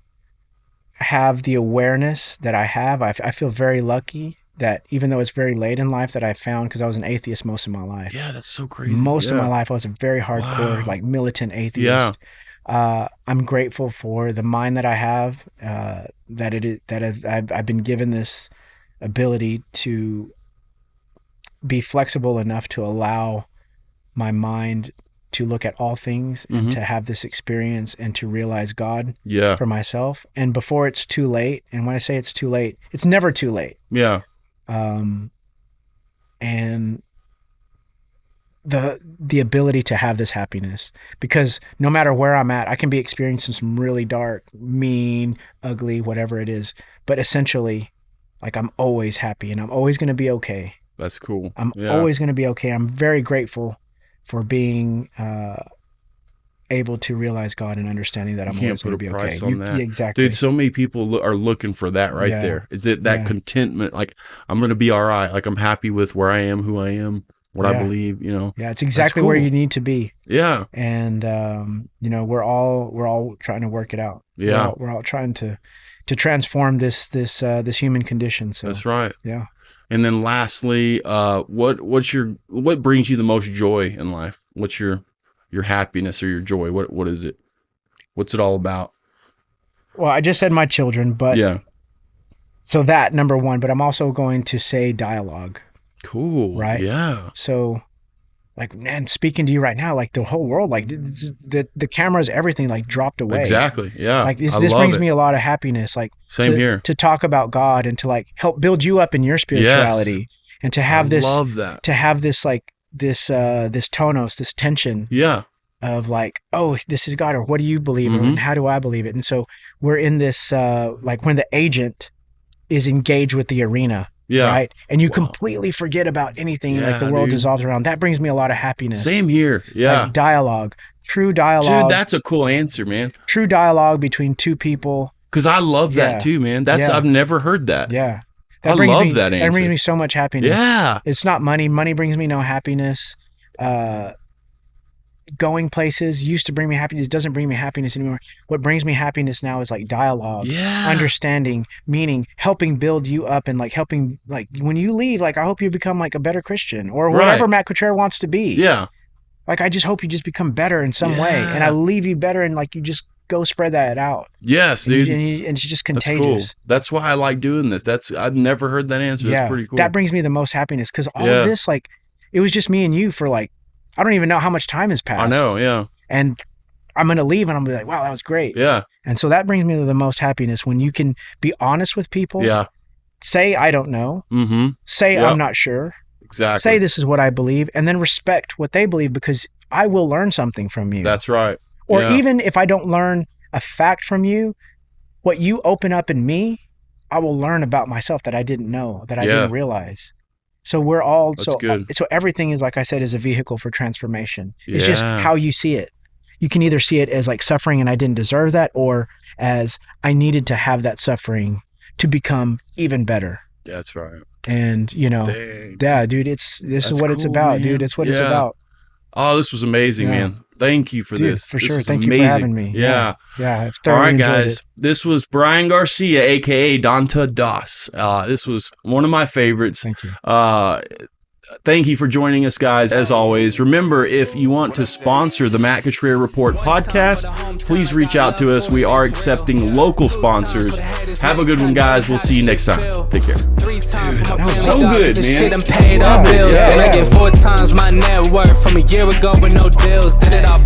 have the awareness that I have. I feel very lucky that even though it's very late in life that I found, because I was an atheist most of my life. Yeah, that's so crazy. Most of my life I was a very hardcore, like militant atheist. Yeah. I'm grateful for the mind that I have, I've been given this ability to be flexible enough to allow my mind to look at all things and to have this experience and to realize God for myself. And before it's too late, and when I say it's too late, it's never too late. Yeah. And the ability to have this happiness, because no matter where I'm at, I can be experiencing some really dark, mean, ugly, whatever it is. But essentially, like, I'm always happy and I'm always going to be okay. That's cool. I'm always going to be okay. I'm very grateful for being able to realize God and understanding that I'm always going to be okay. You can't put a price on that. Exactly. Dude, so many people are looking for that there. Is it that contentment? Like, I'm going to be all right. Like, I'm happy with where I am, who I am, what I believe, you know. Yeah, it's exactly where you need to be. Yeah. And, you know, we're all trying to work it out. Yeah. We're all trying to transform this human condition. So that's right. Yeah. And then lastly, what brings you the most joy in life? What's your happiness or your joy? What is it? What's it all about? Well, I just said my children, but so that, number one, but I'm also going to say dialogue. Cool. Right? Yeah. So, like, man, speaking to you right now, like, the whole world, like, the cameras, everything, like, dropped away. Exactly. Yeah. Like, this brings me a lot of happiness. Like, same here. To talk about God and to, like, help build you up in your spirituality, and to have to have this, like, this tonos, this tension. Yeah. Of like, oh, this is God, or what do you believe, and how do I believe it? And so we're in this, like, when the agent is engaged with the arena. Yeah. Right. And you completely forget about anything. Yeah, like, the world dissolves around. That brings me a lot of happiness. Same here. Yeah. Like, dialogue, true dialogue. Dude, that's a cool answer, man. True dialogue between two people. Cause I love that too, man. I've never heard that. Yeah. I love that answer. That brings me so much happiness. Yeah. It's not money. Money brings me no happiness. Going places used to bring me happiness. It doesn't bring me happiness anymore. What brings me happiness now is, like, dialogue, understanding, meaning, helping build you up, and, like, helping, like, when you leave, like, I hope you become, like, a better Christian, or whatever Matt Cutrer wants to be. Yeah. Like, I just hope you just become better in some way, and I leave you better, and, like, you just go spread that out. Yes, dude. And it's just contagious. That's cool. That's why I like doing this. I've never heard that answer. That's pretty cool. That brings me the most happiness, because all of this, like, it was just me and you for, like, I don't even know how much time has passed. I know, yeah. And I'm going to leave and I'm going to be like, wow, that was great. Yeah. And so that brings me to the most happiness, when you can be honest with people. Yeah. Say, I don't know. Mm-hmm. Say, I'm not sure. Exactly. Say, this is what I believe, and then respect what they believe, because I will learn something from you. That's right. Or even if I don't learn a fact from you, what you open up in me, I will learn about myself that I didn't know, that I didn't realize. So we're all, so everything is, like I said, is a vehicle for transformation. It's just how you see it. You can either see it as, like, suffering and I didn't deserve that, or as I needed to have that suffering to become even better. That's right. And, you know, dude, this is what it's about, man. Dude. It's what it's about. Oh, this was amazing, man. Thank you for this. For sure. Thank you for having me. Yeah. I've all right, guys. This was Brian Garcia, a.k.a. Danta Das. This was one of my favorites. Thank you. Thank you for joining us, guys. As always, remember, if you want to sponsor the Matt Cutrer Report podcast, please reach out to us. We are accepting local sponsors. Have a good one, guys. We'll see you next time. Take care. That was so good, man. Shit, I'm paid up bills. And I get 4 times my net worth from a year ago with no deals. Did it all.